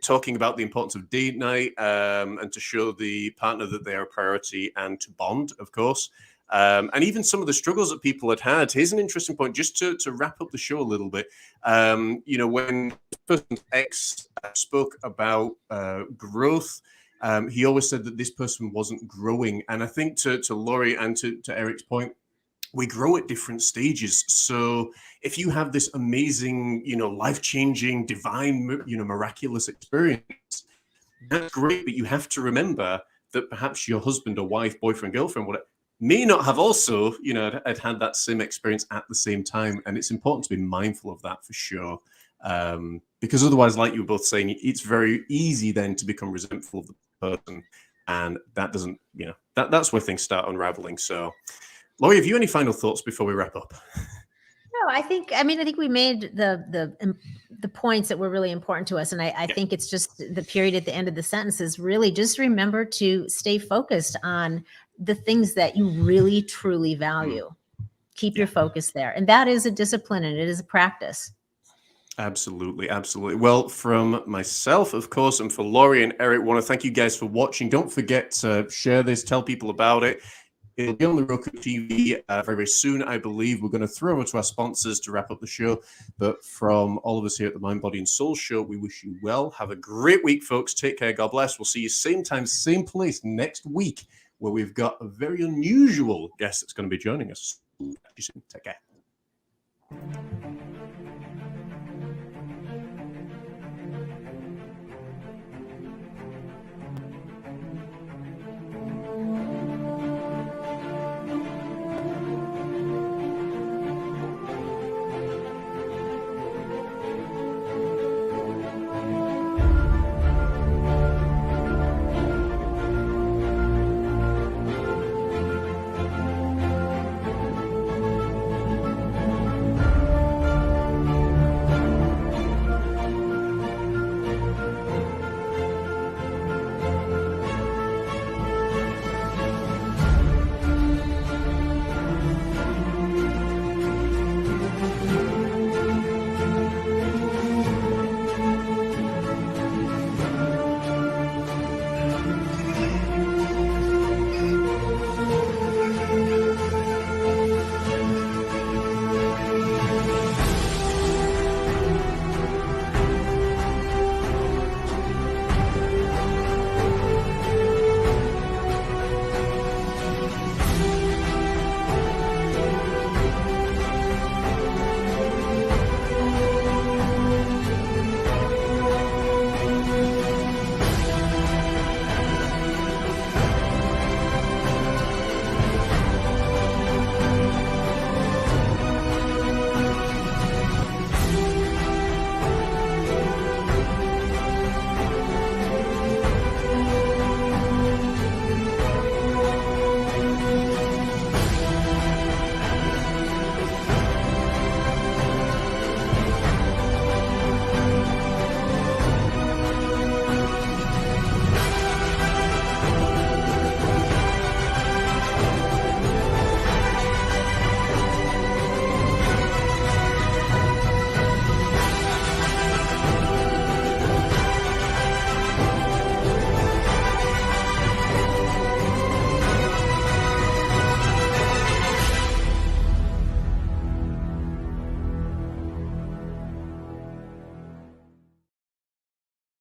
talking about the importance of date night and to show the partner that they are a priority and to bond, of course. And even some of the struggles that people had had. Here's an interesting point, just to wrap up the show a little bit. You know, when person X spoke about growth, he always said that this person wasn't growing. And I think to Loree and to Eric's point, we grow at different stages. So if you have this amazing, you know, life-changing, divine, you know, miraculous experience, that's great. But you have to remember that perhaps your husband or wife, boyfriend, girlfriend, whatever, may not have also, you know, had that same experience at the same time. And it's important to be mindful of that for sure. Because otherwise, like you were both saying, it's very easy then to become resentful of the person. And that doesn't, you know, that's where things start unraveling. So, Loree, have you any final thoughts before we wrap up? No, I think we made the points that were really important to us. And I think it's just the period at the end of the sentence is really just remember to stay focused on the things that you really, truly value. Keep your focus there. And that is a discipline and it is a practice. Absolutely. Absolutely. Well, from myself, of course, and for Loree and Eric, I want to thank you guys for watching. Don't forget to share this, tell people about it. It'll be on the Roku TV very, very soon, I believe. We're going to throw over to our sponsors to wrap up the show. But from all of us here at the Mind, Body, and Soul Show, we wish you well. Have a great week, folks. Take care. God bless. We'll see you same time, same place next week, where we've got a very unusual guest that's going to be joining us. Take care.